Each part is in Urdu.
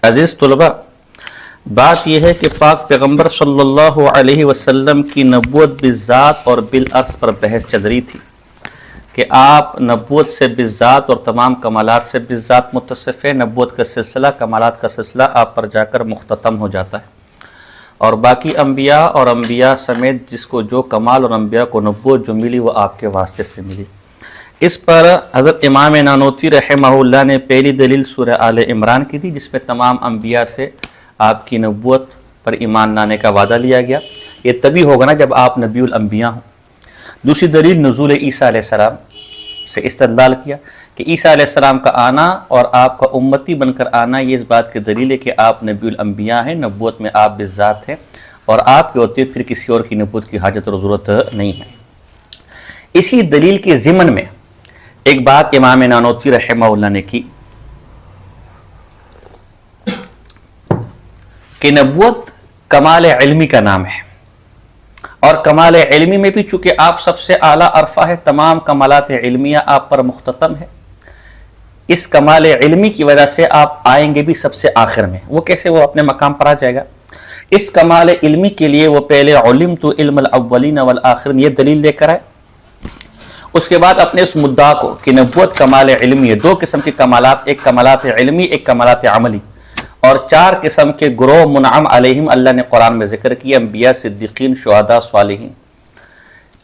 عزیز طلباء، بات یہ ہے کہ پاک پیغمبر صلی اللہ علیہ وسلم کی نبوت بالذات اور بالعرض پر بحث چل رہی تھی کہ آپ نبوت سے بالذات اور تمام کمالات سے بالذات متصف ہیں۔ نبوت کا سلسلہ، کمالات کا سلسلہ آپ پر جا کر مختتم ہو جاتا ہے، اور باقی انبیاء اور انبیاء سمیت جس کو جو کمال اور انبیاء کو نبوت جو ملی وہ آپ کے واسطے سے ملی۔ اس پر حضرت امام نانوتوی رحمہ اللہ نے پہلی دلیل سورہ آل عمران کی تھی، جس میں تمام انبیاء سے آپ کی نبوت پر ایمان لانے کا وعدہ لیا گیا۔ یہ تبھی ہوگا نا جب آپ نبی الانبیاء ہوں۔ دوسری دلیل نزول عیسیٰ علیہ السلام سے استدلال کیا کہ عیسیٰ علیہ السلام کا آنا اور آپ کا امتی بن کر آنا یہ اس بات کی دلیل ہے کہ آپ نبی الانبیاء ہیں، نبوت میں آپ بالذات ہیں، اور آپ کے ہوتے پھر کسی اور کی نبوت کی حاجت اور ضرورت نہیں ہے۔ اسی دلیل کے ضمن میں ایک بات امام نانوتوی رحمہ اللہ نے کی کہ نبوت کمال علمی کا نام ہے، اور کمال علمی میں بھی چونکہ آپ سب سے اعلیٰ عرفہ ہے، تمام کمالات علمیہ آپ پر مختتم ہے، اس کمال علمی کی وجہ سے آپ آئیں گے بھی سب سے آخر میں۔ وہ کیسے؟ وہ اپنے مقام پر آ جائے گا۔ اس کمال علمی کے لیے وہ پہلے علمت علم الاولین والآخرین یہ دلیل لے کر آئے، اس کے بعد اپنے اس مدعا کو کہ نبوت کمال علمی ہے، دو قسم کے کمالات، ایک کمالات علمی، ایک کمالات عملی، اور چار قسم کے گروہ منعم علیہم اللہ نے قرآن میں ذکر کیا، انبیاء، صدیقین، شہداء، صالحین۔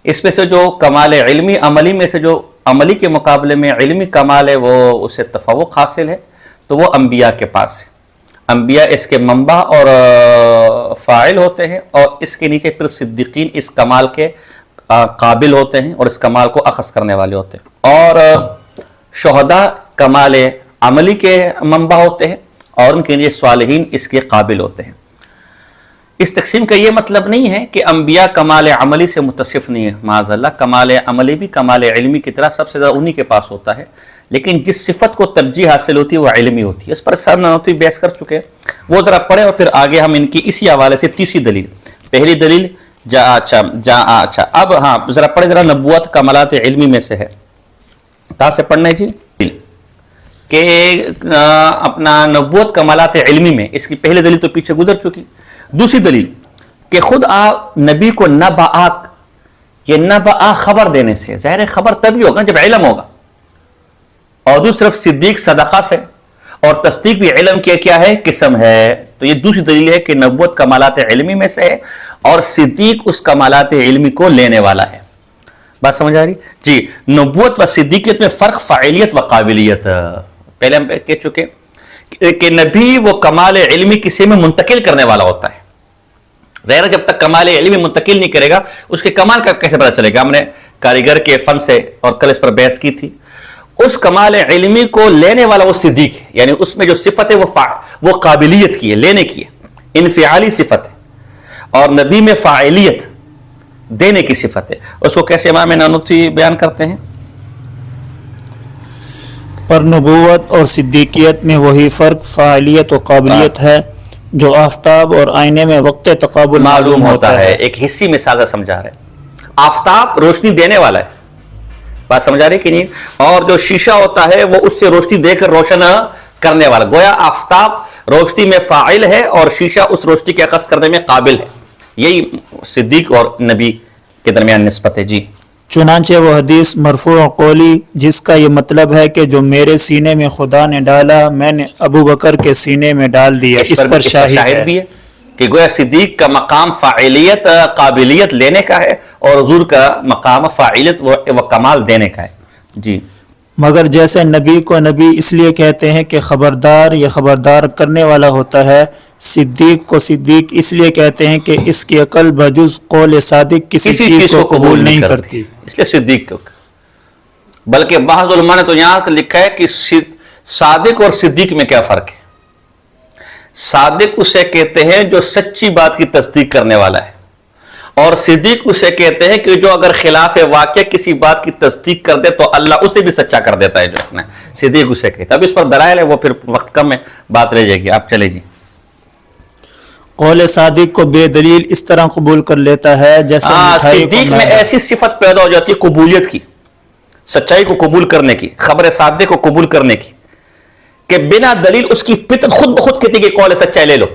اس میں سے جو کمال علمی، عملی میں سے جو عملی کے مقابلے میں علمی کمال ہے وہ اسے تفوق حاصل ہے، تو وہ انبیاء کے پاس ہے۔ انبیاء اس کے منبع اور فاعل ہوتے ہیں، اور اس کے نیچے پھر صدیقین اس کمال کے قابل ہوتے ہیں اور اس کمال کو اخذ کرنے والے ہوتے ہیں، اور شہداء کمال عملی کے منبع ہوتے ہیں، اور ان کے لیے صالحین اس کے قابل ہوتے ہیں۔ اس تقسیم کا یہ مطلب نہیں ہے کہ انبیاء کمال عملی سے متصف نہیں ہے، معاذ اللہ، کمال عملی بھی کمال علمی کی طرح سب سے زیادہ انہی کے پاس ہوتا ہے، لیکن جس صفت کو ترجیح حاصل ہوتی ہے وہ علمی ہوتی ہے۔ اس پر سب نانوتوی بحث کر چکے ہیں، وہ ذرا پڑھیں اور پھر آگے ہم ان کی اسی حوالے سے تیسری دلیل، پہلی دلیل اچھا اب ہاں ذرا پڑھیں، ذرا نبوت کمالات علمی میں سے ہے، کہاں سے پڑھنا ہے جی؟ کہ اپنا نبوت کمالات علمی میں، اس کی پہلی دلیل تو پیچھے گزر چکی۔ دوسری دلیل کہ خود آپ نبی کو نبأ، یہ نبأ خبر دینے سے، ظاہر خبر تبھی ہوگا جب علم ہوگا، اور دوسری طرف صدیق صدقہ سے، اور تصدیق بھی علم کی کیا ہے؟ قسم ہے۔ تو یہ دوسری دلیل ہے کہ نبوت کمالات علمی میں سے ہے، اور صدیق اس کمالات علمی کو لینے والا ہے۔ بات سمجھ آ رہی جی؟ نبوت و صدیقیت میں فرق فاعلیت و قابلیت، پہلے ہم کہہ چکے کہ نبی وہ کمال علمی کسی میں منتقل کرنے والا ہوتا ہے۔ ظاہر جب تک کمال علمی منتقل نہیں کرے گا اس کے کمال کا کیسے پتہ چلے گا؟ ہم نے کاریگر کے فن سے اور کل اس پر بحث کی تھی۔ اس کمال علمی کو لینے والا وہ صدیق ہے، یعنی اس میں جو صفت ہے وہ قابلیت کی ہے، لینے کی ہے، انفعالی صفت ہے، اور نبی میں فاعلیت، دینے کی صفت ہے۔ اس کو کیسے امام نانوتوی بیان کرتے ہیں؟ پر نبوت اور صدیقیت میں وہی فرق فاعلیت و قابلیت ہے جو آفتاب اور آئینے میں وقت تقابل معلوم ہوتا ہے۔ ایک حصی مثال سے سمجھا رہے، آفتاب روشنی دینے والا ہے، بات سمجھا رہے کہ نہیں؟ اور جو شیشہ ہوتا ہے وہ اس سے روشنی دے کر روشن کرنے والا، گویا آفتاب روشنی میں فاعل ہے اور شیشہ اس روشنی کے اخذ کرنے میں قابل ہے۔ یہی صدیق اور نبی کے درمیان نسبت ہے جی۔ چنانچہ وہ حدیث مرفوع قولی جس کا یہ مطلب ہے کہ جو میرے سینے میں خدا نے ڈالا میں نے ابو بکر کے سینے میں ڈال دیا، اس پر شاہد بھی ہے کہ گویا صدیق کا مقام فاعلیت قابلیت لینے کا ہے، اور حضور کا مقام فاعلیت و کمال دینے کا ہے جی۔ مگر جیسے نبی کو نبی اس لیے کہتے ہیں کہ خبردار یا خبردار کرنے والا ہوتا ہے، صدیق کو صدیق اس لیے کہتے ہیں کہ اس کی عقل بجز قول صادق کسی چیز کو قبول نہیں کرتی، اس لیے صدیق کو۔ بلکہ بعض علماء نے تو یہاں لکھا ہے کہ صادق اور صدیق میں کیا فرق ہے؟ صادق اسے کہتے ہیں جو سچی بات کی تصدیق کرنے والا ہے، اور صدیق اسے کہتے ہیں کہ جو اگر خلاف واقع کسی بات کی تصدیق کر دے تو اللہ اسے بھی سچا کر دیتا ہے، جو ہے صدیق اسے کہتا ہے۔ اب اس پر دلائل ہے، وہ پھر وقت کم ہے، بات رہ جائے گی، آپ چلے جی۔ قول صادق کو بے دلیل اس طرح قبول کر لیتا ہے جیسے صدیق میں ایسی صفت پیدا ہو جاتی ہے قبولیت کی، سچائی کو قبول کرنے کی، خبر صادق کو قبول کرنے کی، کہ بنا دلیل اس کی فطرت خود بخود کہتی کہ قول سچا لے لو،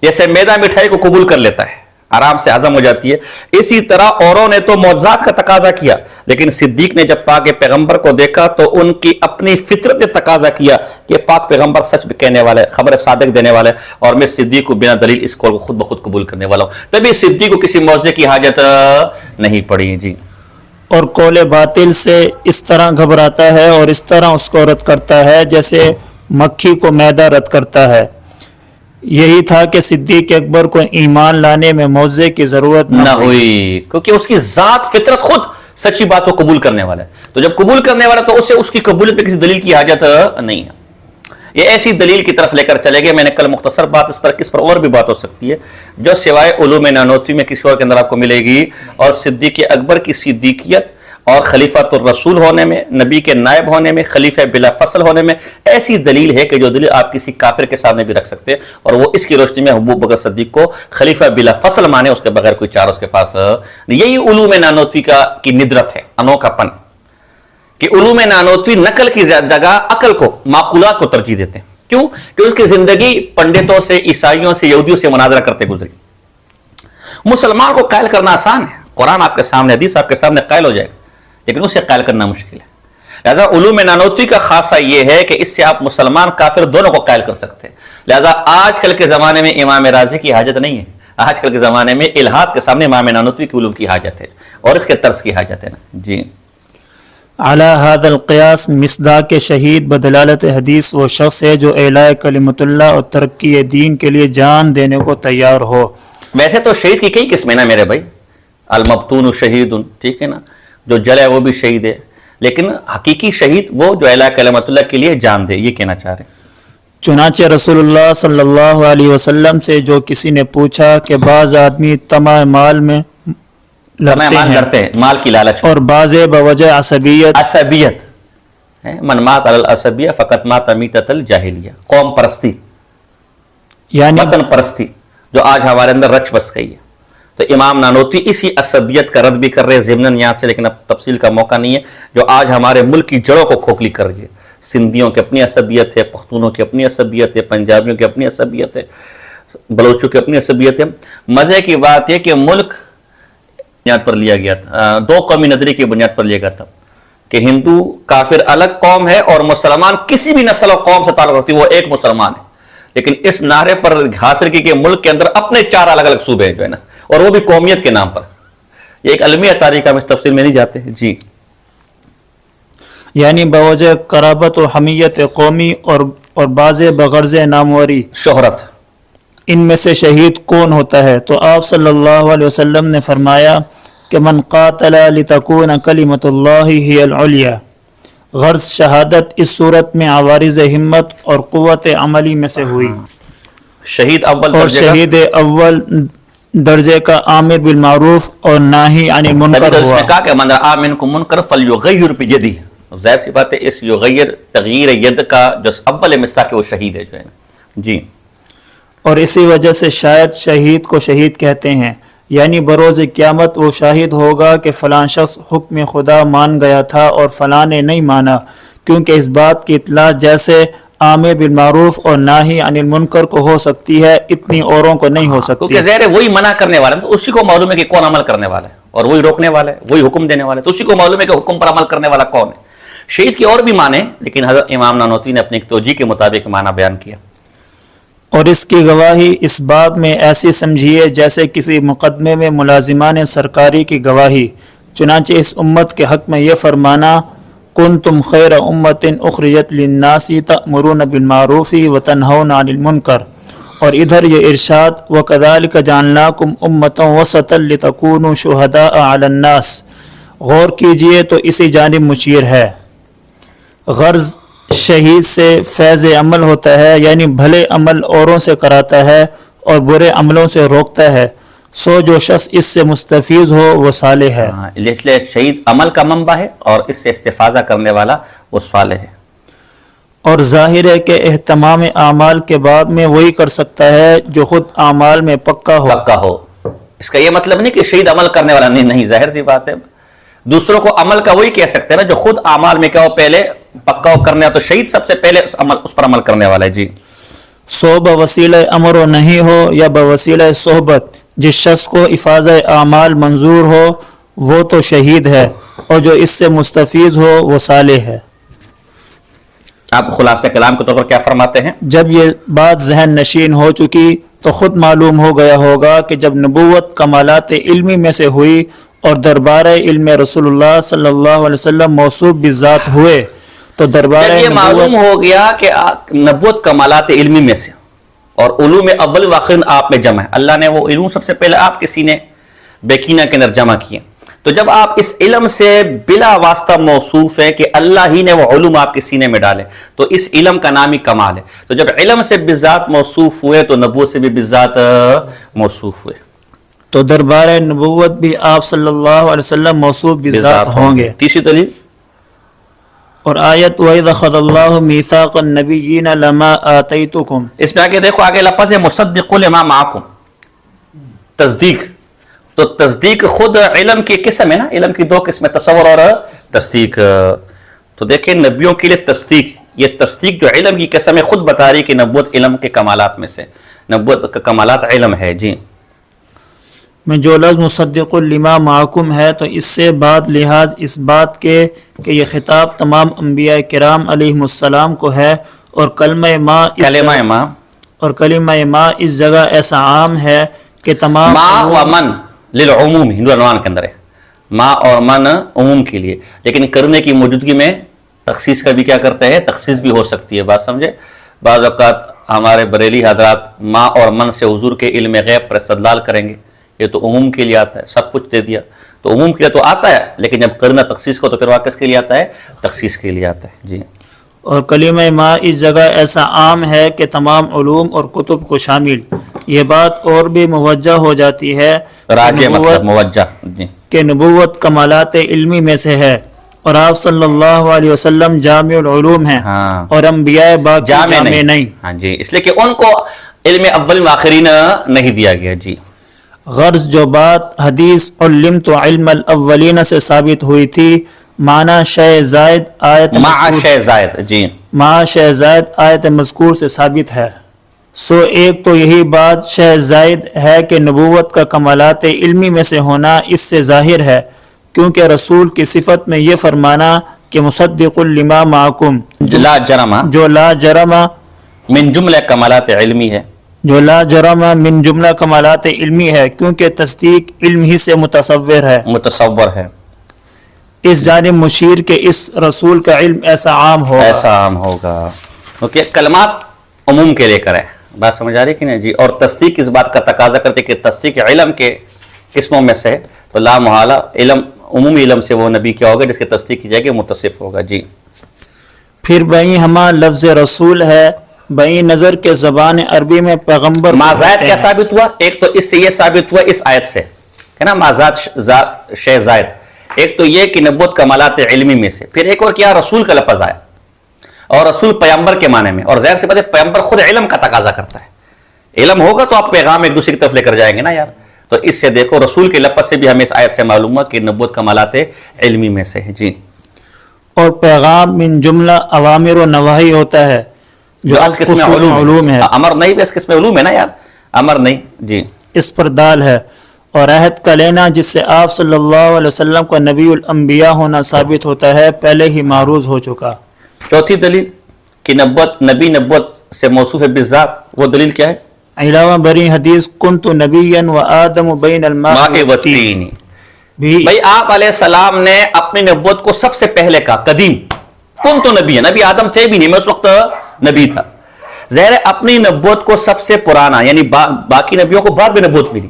جیسے میدا مٹھائی کو قبول کر لیتا ہے، آرام سے ہضم ہو جاتی ہے. اسی طرح اوروں نے تو معجزات کا تقاضا کیا، لیکن صدیق نے جب پاک پیغمبر کو دیکھا تو ان کی اپنی فطرت نے تقاضا کیا کہ پاک پیغمبر سچ کہنے والا ہے، خبر صادق دینے والا ہے، اور میں صدیق کو بنا دلیل اس قول کو خود بخود قبول کرنے والا ہوں. تبھی صدیق کو کسی معجزے کی حاجت نہیں پڑی. جی. اور قول باطل سے اس طرح گھبراتا ہے اور اس طرح اس کو رد کرتا ہے جیسے مکھی کو میدا رد کرتا ہے. یہی تھا کہ صدیق اکبر کو ایمان لانے میں معجزے کی ضرورت نہ ہوئی، کیونکہ اس کی ذات فطرت خود سچی بات کو قبول کرنے والا ہے. تو جب قبول کرنے والا تو اسے اس کی قبولیت پہ کسی دلیل کی حاجت نہیں ہے. یہ ایسی دلیل کی طرف لے کر چلے گئے. میں نے کل مختصر بات اس پر، کس پر اور بھی بات ہو سکتی ہے جو سوائے علوم نانوتوی میں کسی اور کے اندر آپ کو ملے گی. اور صدیق اکبر کی صدیقیت اور خلیفۃ الرسول ہونے میں، نبی کے نائب ہونے میں، خلیفہ بلا فصل ہونے میں ایسی دلیل ہے کہ جو دلیل آپ کسی کافر کے سامنے بھی رکھ سکتے ہیں، اور وہ اس کی روشنی میں ابو بکر صدیق کو خلیفہ بلا فصل مانے، اس کے بغیر کوئی چارہ اس کے پاس. یہی علوم نانوتوی کی ندرت ہے، انوکھا پن، کہ علوم نانوتوی نقل کی جگہ عقل کو، معقولات کو ترجیح دیتے ہیں. کیوں؟ کہ اس کی زندگی پنڈتوں سے، عیسائیوں سے، یہودیوں سے مناظرہ کرتے گزری. مسلمان کو قائل کرنا آسان ہے، قرآن آپ کے سامنے، حدیث آپ کے سامنے قائل ہو جائے گا، لیکن اسے قائل کرنا مشکل ہے. لہذا علوم نانوتوی کا خاصہ یہ ہے کہ اس سے آپ مسلمان کافر دونوں کو قائل کر سکتے ہیں. لہذا آج کل کے زمانے میں امام رازی کی حاجت نہیں ہے. آج کل کے زمانے میں الہاد کے سامنے امام نانوتوی کی علوم کی حاجت ہے اور اس کے طرز کی حاجت ہے نا. جی. علی هذا القیاس مصداق شہید بدلالت حدیث وہ شخص ہے جو اعلاء کلمت اللہ اور ترقی دین کے لیے جان دینے کو تیار ہو. ویسے تو شہید کی کئی قسمیں نا میرے بھائی، المبتون شہید، ٹھیک ہے نا، جو جلے وہ بھی شہید ہے، لیکن حقیقی شہید وہ جو اعلیٰ کلمت اللہ کے لیے جان دے، یہ کہنا چاہ رہے ہیں. چنانچہ رسول اللہ صلی اللہ علیہ وسلم سے جو کسی نے پوچھا کہ بعض آدمی طمع مال میں لڑتے ہیں، مال کی لالچ، اور بعض بوجہ عصبیت، من مات علی العصبیہ فقط مات میتۃ الجاہلیہ، قوم پرستی، یعنی وطن پرستی جو آج ہمارے اندر رچ بس گئی ہے. تو امام نانوتوی اسی عصبیت کا رد بھی کر رہے ہیں ضمناً یہاں سے، لیکن اب تفصیل کا موقع نہیں ہے، جو آج ہمارے ملک کی جڑوں کو کھوکھلی کر رہی ہے. سندھیوں کی اپنی عصبیت ہے، پختونوں کی اپنی عصبیت ہے، پنجابیوں کی اپنی عصبیت ہے، بلوچوں کی اپنی عصبیت ہے. مزے کی بات یہ کہ ملک بنیاد پر لیا گیا تھا، دو قومی نظریے کی بنیاد پر لیا گیا تھا کہ ہندو کافر الگ قوم ہے اور مسلمان کسی بھی نسل و قوم سے تعلق رکھتی وہ ایک مسلمان ہے. لیکن اس نعرے پر حاصل کی کہ ملک کے اندر اپنے 4 الگ الگ صوبے ہیں جو ہے نا، اور وہ بھی قومیت کے نام پر. یہ ایک المیہ تاریخ، ہم اس تفصیل میں نہیں جاتے. جی. یعنی بوجہ قرابت و حمیت قومی اور بعض بغرض ناموری شہرت. ان میں سے شہید کون ہوتا ہے؟ تو آپ صلی اللہ علیہ وسلم نے فرمایا کہ من قاتل لتکون کلمت اللہ ہی العلیہ. غرض شہادت اس صورت میں عوارض ہمت اور قوت عملی میں سے ہوئی. شہید اول اور شہید اول درجے کا عامر بالمعروف اور ناہی عن المنکر ہوا. اس نے کہا کہ من رأى منکم منکر فلیغیر بیدہ. ظاہر سی بات ہے اس یغیر تغییر ید کا جو اول مصداق ہے وہ شہید ہے جو ہے نا. جی. اور اسی وجہ سے شاید شہید کو شہید کہتے ہیں، یعنی بروز قیامت وہ شاہد ہوگا کہ فلاں شخص حکم خدا مان گیا تھا اور فلاں نے نہیں مانا، کیونکہ اس بات کی اطلاع جیسے عامر بالمعروف اور ناہی عن المنکر کو ہو سکتی ہے، اتنی اوروں کو نہیں ہو سکتی. کیونکہ ظاہر ہے وہی منع کرنے والا ہے، اسی کو معلوم ہے کہ کون عمل کرنے والا ہے، اور وہی روکنے والا ہے، وہی حکم دینے والا ہے، تو اسی کو معلوم ہے کہ حکم پر عمل کرنے والا کون ہے. شہید کی اور بھی معنی، لیکن حضرت امام نانوتوی نے اپنی ایک توجیہ کے مطابق معنی بیان کیا. اور اس کی گواہی اس باب میں ایسی سمجھیے جیسے کسی مقدمے میں ملازمان سرکاری کی گواہی. چنانچہ اس امت کے حق میں یہ فرمانا کنتم خیر امت اخرجت للناس تأمرون بالمعروف وتنہون عن المنکر، اور ادھر یہ ارشاد وکذالک جعلناکم امۃ وسطا لتکونوا شہداء علی الناس. غور کیجئے تو اسی جانب مشیر ہے. غرض شہید سے فیض عمل ہوتا ہے، یعنی بھلے عمل اوروں سے کراتا ہے اور برے عملوں سے روکتا ہے. سو جو شخص اس سے مستفیض ہو وہ صالح ہے. اس لیے شہید عمل کا منبع ہے اور اس سے استفادہ کرنے والا وہ صالح ہے. اور ظاہر ہے کہ اہتمام اعمال کے بعد میں وہی کر سکتا ہے جو خود اعمال میں پکا ہو. اس کا یہ مطلب نہیں کہ شہید عمل کرنے والا نہیں، ظاہر سی بات ہے. دوسروں کو عمل کا وہی کہہ سکتے ہیں نا جو خود اعمال میں کیا ہو پہلے پکا ہو کرنے، تو شہید سب سے پہلے اس پر عمل کرنے والا ہے جی. سو بوسیلہ امر و نہیں ہو یا بوسیلہ صحبت، جس شخص کو افاظ اعمال منظور ہو وہ تو شہید ہے، اور جو اس سے مستفیض ہو وہ صالح ہے. آپ خلاصہ کلام کے طور پر کیا فرماتے ہیں؟ جب یہ بات ذہن نشین ہو چکی تو خود معلوم ہو گیا ہوگا کہ جب نبوت کمالات علمی میں سے ہوئی اور دربار علم رسول اللہ صلی اللہ علیہ وسلم موصوف بذات ہوئے تو دربار جب یہ معلوم ہو گیا کہ نبوت کمالات علمی میں سے اور علوم اول واخر آپ میں جمع ہے، اللہ نے وہ علوم سب سے پہلے آپ کے سینے بیکینہ کے اندر جمع کیے، تو جب آپ اس علم سے بلا واسطہ موصوف ہے کہ اللہ ہی نے وہ علوم آپ کے سینے میں ڈالے، تو اس علم کا نام ہی کمال ہے. تو جب علم سے بذات موصوف ہوئے تو نبوت سے بھی بذات موصوف ہوئے، تو دربار نبوت بھی آپ صلی اللہ علیہ وسلم موصوف بذات ہوں گے. تیسری دلیل اور آیت وَإِذْ أَخَذَ اللَّهُ مِيثَاقَ النَّبِيِّينَ لَمَا آتَيْتُكُمْ، اس میں آگے دیکھو، آگے لفظ ہے مصدق لما معکم، تصدیق. تو تصدیق خود علم کی قسم ہے نا، علم کی دو قسمیں، تصور اور تصدیق. تو دیکھیں نبیوں کے لیے تصدیق، یہ تصدیق جو علم کی قسم ہے خود بتا رہی کہ نبوت علم کے کمالات میں سے، نبوت کا کمالات علم ہے جی. میں جو لفظ مصدق لما معکم ہے تو اس سے بعد لحاظ اس بات کے کہ یہ خطاب تمام انبیاء کرام علیہ السلام کو ہے، اور کلمہ ما اس جگہ ایسا عام ہے کہ تمام ما و من للعموم، ہندو عنوان کے اندر ہے ما اور من عموم کے لیے، لیکن کرنے کی موجودگی میں تخصیص کا بھی کیا کرتے ہیں، تخصیص بھی ہو سکتی ہے. بات سمجھے؟ بعض اوقات ہمارے بریلی حضرات ما اور من سے حضور کے علم غیب پر استدلال کریں گے، یہ تو عموم کے لیے آتا ہے، سب کچھ دے دیا تو عموم کے لیے تو آتا ہے، لیکن جب کرنا تخصیص کو تو پھر واقع کے لیے آتا ہے، تخصیص کے لیے آتا ہے جی. اور کلمہ ما اس جگہ ایسا عام ہے کہ تمام علوم اور کتب کو شامل. یہ بات اور بھی موجہ ہو جاتی ہے راجع مطلب موجہ جی، کہ نبوت کمالات علمی میں سے ہے، اور آپ صلی اللہ علیہ وسلم جامع العلوم ہیں، اور انبیاء باقی جامع نہیں. ہاں جی، اس لیے کہ ان کو علم اول آخرین نہیں دیا گیا جی. غرض جو بات حدیث علمت علم الاولین سے ثابت ہوئی تھی، معنی شے زائد آیت مع شے زائد آیت مذکور سے ثابت ہے. سو ایک تو یہی بات شے زائد ہے کہ نبوت کا کمالات علمی میں سے ہونا اس سے ظاہر ہے، کیونکہ رسول کی صفت میں یہ فرمانا کہ مصدق لما معکم جو لا جرم من جملہ کمالات علمی ہے، جو لا جرم من جملہ کمالات علمی ہے، کیونکہ تصدیق علم ہی سے متصور ہے. اس جانب مشیر کے اس رسول کا علم ایسا عام ہوگا کیونکہ کلمات عموم کے لے کر ہے. بات سمجھ آ رہی کہ نہیں جی؟ اور تصدیق اس بات کا تقاضا کرتے کہ تصدیق علم کے قسموں میں سے، تو لا محالہ علم عمومی علم سے وہ نبی کیا ہوگا جس کی تصدیق کی جائے گی، متصف ہوگا جی. پھر بئی ہما لفظ رسول ہے، بئی نظر کے زبان عربی میں پیغمبر مازاد کیا ثابت ہوا؟ ایک تو اس سے یہ ثابت ہوا اس آیت سے ہے نا، مازاد شے زائد. ایک تو یہ کہ نبوت کمالات علمی میں سے، پھر ایک اور کیا رسول کا لفظ آیا، اور رسول پیغمبر کے معنی میں، اور ظاہر سی بات ہے پیغمبر خود علم کا تقاضا کرتا ہے، علم ہوگا تو آپ پیغام ایک دوسرے کی طرف لے کر جائیں گے نا یار. تو اس سے دیکھو رسول کے لفظ سے بھی ہمیں اس آیت سے معلوم ہوا کہ نبوت کمالات علمی میں سے ہے جی. اور پیغام من جملہ اوامر و نواہی ہوتا ہے جو اس قسم علوم ہے. امر نہیں اس قسم علوم ہے نا یار، امر نہیں جی، اس پر دال ہے. اور عہد کا لینا جس سے آپ صلی اللہ علیہ وسلم کا نبی الانبیاء ہونا ثابت ہوتا ہے پہلے ہی معروض ہو چکا. چوتھی دلیل کہ نبوت سے موصوف ہے بالذات، وہ دلیل کیا ہے؟ علاوہ بری حدیث کنت نبیا و آدم بین الماء والتین، بھئی آپ علیہ السلام نے اپنی نبوت کو سب سے پہلے کہا، قدیم کنت نبی، نبی آدم تھے بھی نہیں، میں اس وقت نبی تھا. ظاہر اپنی نبوت کو سب سے پرانا، یعنی باقی نبیوں کو بعد میں نبوت ملی،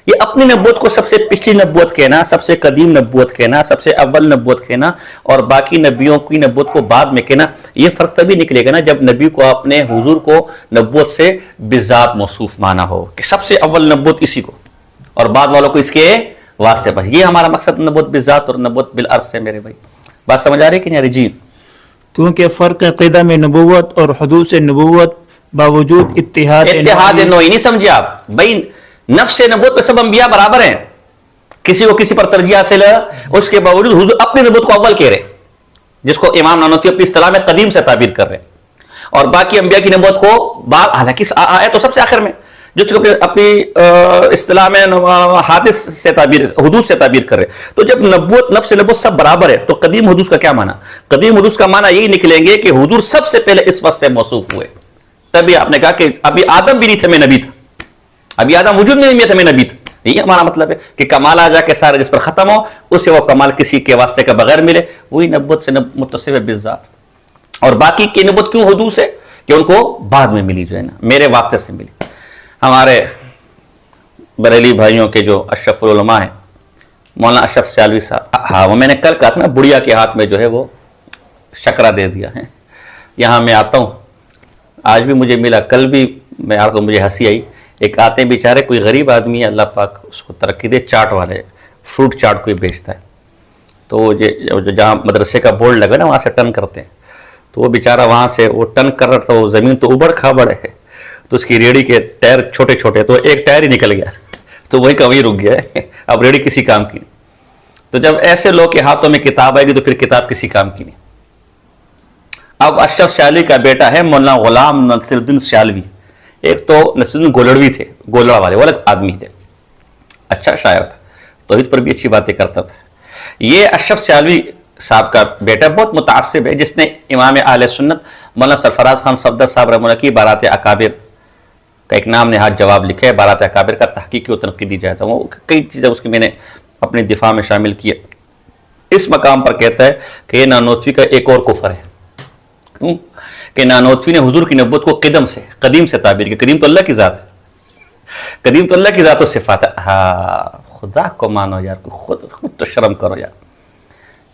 یہ اپنی نبوت کو سب سے پچھلی نبوت کہنا، سب سے قدیم نبوت کہنا، سب سے اول نبوت کہنا، اور باقی نبیوں کی نبوت کو بعد میں کہنا، یہ فرق تبھی نکلے گا نا جب نبی کو اپنے حضور کو نبوت سے بذات موصوف مانا ہو کہ سب سے اول نبوت اسی کو اور بعد والوں کو اس کے واسطے. بس یہ ہمارا مقصد نبوت بذات اور نبوت بالعرض سے میرے بھائی. بات سمجھ آ رہی ہے کہ نہیں جی؟ کیونکہ فرق قدم نبوت اور حدوث نبوت باوجود اتحاد نوعی نہیں سمجھے آپ بھائی، نفس نبوت پہ سب انبیاء برابر ہیں، کسی کو کسی پر ترجیح حاصل ہے، اس کے باوجود حضور اپنی نبوت کو اول کہہ رہے، جس کو امام نانوتوی اپنی اصطلاح میں قدیم سے تعبیر کر رہے ہیں، اور باقی انبیاء کی نبوت کو حالانکہ آئے تو سب سے آخر میں، جس کو اپنی اصطلاح میں حادث سے تعبیر، حدوث سے تعبیر کر رہے. تو جب نبوت، نفس نبوت سب برابر ہے، تو قدیم حدوث کا کیا معنی؟ قدیم حدوث کا معنی یہی نکلیں گے کہ حضور سب سے پہلے اس وقت سے موصوف ہوئے. تبھی آپ نے کہا کہ ابھی آدم بھی نہیں تھے، میں نبی تھا. ابھی آدم وجود میں نہیں تھا، میں نبی تھا. یہی ہمارا مطلب ہے کہ کمال آ جا کے سارے جس پر ختم ہو، اسے وہ کمال کسی کے واسطے کا بغیر ملے، وہی نبوت سے متصف ہے بالذات. اور باقی کی نبوت کیوں حدوث ہے؟ کہ ان کو بعد میں ملی، جو ہے نا میرے واسطے سے ملی. ہمارے بریلی بھائیوں کے جو اشرف العلماء ہیں، مولانا اشرف سیالوی صاحب، ہاں وہ میں نے کل کہا تھا نا، بڑھیا کے ہاتھ میں جو ہے وہ شکرہ دے دیا ہے. یہاں میں آتا ہوں، آج بھی مجھے ملا، کل بھی میں آتا ہوں، مجھے ہنسی آئی. ایک آتے ہیں بیچارے، کوئی غریب آدمی ہے، اللہ پاک اس کو ترقی دے، چاٹ والے، فروٹ چاٹ کوئی بیچتا ہے. تو وہ جہاں مدرسے کا بورڈ لگا نا، وہاں سے ٹن کرتے ہیں. تو وہ بیچارہ وہاں سے وہ ٹن کر رہا تھا، وہ زمین تو ابڑ کھابڑ ہے، تو اس کی ریڑھی کے ٹائر چھوٹے چھوٹے، تو ایک ٹائر ہی نکل گیا، تو وہی کا وہی رک گیا ہے. اب ریڑھی کسی کام کی نہیں. تو جب ایسے لوگ کے ہاتھوں میں کتاب آئے گی تو پھر کتاب کسی کام کی نہیں. اب اشرف سیالوی کا بیٹا ہے مولانا غلام نصیر الدین سیالوی. ایک تو نصیر الدین گولڑوی تھے، گولڑا والے، وہ الگ آدمی تھے، اچھا شاعر تھا، توحید پر بھی اچھی باتیں کرتا تھا. یہ اشرف سیالوی صاحب کا بیٹا بہت متعصب ہے، جس نے امام اہل سنت مولانا سرفراز خان صفدر صاحب رحمہ اللہ کی بارات اکابر کا ایک نام نہاد جواب لکھا ہے. بارات اکابر کا تحقیقی و تنقیدی جاتا ہے، وہ کئی چیزیں اس کی میں نے اپنی دفاع میں شامل کی. اس مقام پر کہتا ہے کہ یہ نانوتوی کا ایک اور کفر ہے، کہ نانوتوی نے حضور کی نبوت کو قدیم سے تعبیر کی. قدیم تو اللہ کی ذات ہے، قدیم تو اللہ کی ذات و صفات ہے. ہاں خدا کو مانو یار، خود تو شرم کرو یار.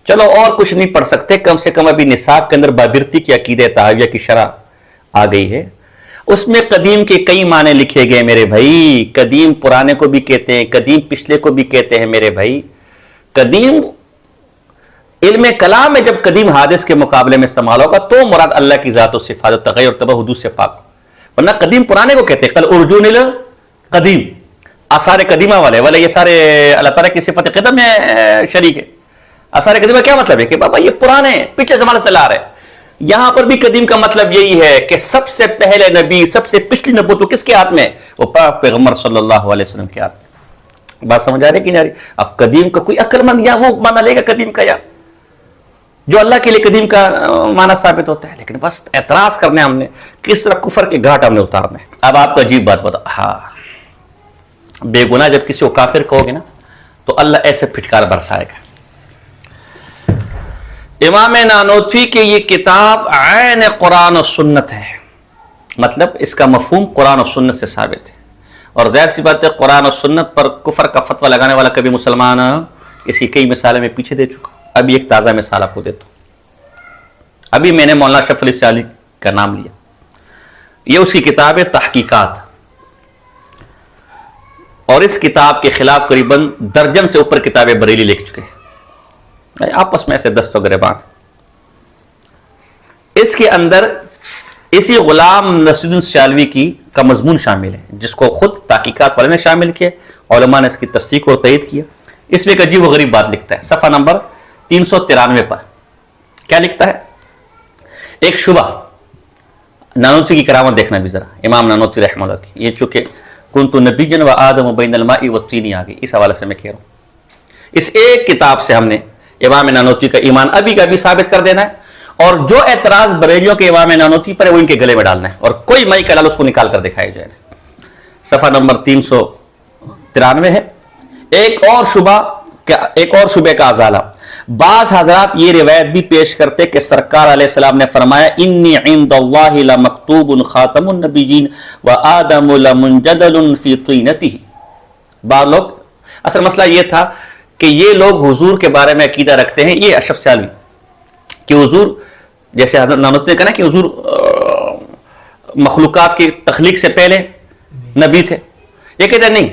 چلو اور کچھ نہیں پڑھ سکتے، کم سے کم ابھی نصاب کے اندر بابرتی کی عقیدہ تحاویہ کی شرح آ گئی ہے، اس میں قدیم کے کئی معنی لکھے گئے میرے بھائی. قدیم پرانے کو بھی کہتے ہیں، قدیم پچھلے کو بھی کہتے ہیں میرے بھائی. قدیم علم کلام میں جب قدیم حادث کے مقابلے میں استعمال ہوگا تو مراد اللہ کی ذات و صفات و تغیر اور تبع حدوث سے پاک، ورنہ قدیم پرانے کو کہتے ہیں. کل ارجون القدیم، آثار قدیمہ والے یہ سارے اللہ تعالیٰ کی صفت قدم میں شریک ہے. آثار قدیمہ کیا مطلب ہے؟ کہ بابا یہ پرانے پچھلے زمانے سے چلا رہے. یہاں پر بھی قدیم کا مطلب یہی ہے کہ سب سے پہلے نبی، سب سے پچھلی نبوت وہ کس کے ہاتھ میں؟ وہ پاک پیغمبر صلی اللہ علیہ وسلم کے ہاتھ میں. بات سمجھ آ رہی کہ نہیں آ رہی؟ اب قدیم کا کوئی عقل مند یا وہ مانا لے گا قدیم کا، یا جو اللہ کے لیے قدیم کا معنی ثابت ہوتا ہے. لیکن بس اعتراض کرنے ہم نے، کس طرح کفر کے گھاٹ ہم نے اتارنے. اب آپ کو عجیب بات بتا، ہاں بے گناہ جب کسی کو کافر کہو گے نا تو اللہ ایسے پھٹکار برسائے گا. امام نانوتوی کی یہ کتاب عین قرآن و سنت ہے، مطلب اس کا مفہوم قرآن و سنت سے ثابت ہے. اور ظاہر سی بات ہے قرآن و سنت پر کفر کا فتویٰ لگانے والا کبھی مسلمان، اسی کئی مثالیں میں پیچھے دے چکا. ابھی ایک تازہ مثال آپ کو دیتا ہوں. ابھی میں نے مولانا اشرف علی سیالوی کا نام لیا، یہ اس کی کتاب ہے تحقیقات، اور اس کتاب کے خلاف قریباً درجن سے اوپر کتابیں بریلی لکھ چکے ہیں، آپس میں ایسے دست و گریبان. اس کے اندر اسی غلام نصیر الدین سیالوی کا مضمون شامل ہے، جس کو خود تحقیقات والے نے شامل کیا، علماء نے اس کی تصدیق اور تائید کیا. اس میں ایک عجیب و غریب بات لکھتا ہے، صفحہ نمبر 393 پر کیا لکھتا ہے؟ ایک شبہ، نانوتوی کی کرامت دیکھنا بھی ذرا، امام نانوتوی رحمہ اللہ کی. یہ چونکہ کنت نبیا و آدم بین الماء والطین آ گئی، اس حوالے سے میں کہہ رہا ہوں. اس ایک کتاب سے ہم نے امام نانوتوی کا ایمان ابھی کا بھی ثابت کر دینا ہے، اور جو اعتراض بریلیوں کے امام نانوتوی پر ہے وہ ان کے گلے میں ڈالنا ہے، اور کوئی مائی کا لال اس کو نکال کر دکھائے جائے. صفحہ نمبر 393 ہے. ایک اور شبہ کا ازالہ. بعض حضرات یہ روایت بھی پیش کرتے کہ سرکار علیہ السلام نے فرمایا انی عند اللہ لمکتوب خاتم النبیین وآدم لمنجدل فی طینتہ. بعض لوگ، اصل مسئلہ یہ تھا کہ یہ لوگ حضور کے بارے میں عقیدہ رکھتے ہیں، یہ اشرف سیالوی، کہ حضور جیسے حضرت نانوتوی نے کہا نا کہ حضور مخلوقات کی تخلیق سے پہلے نبی تھے. یہ کہتے ہیں نہیں،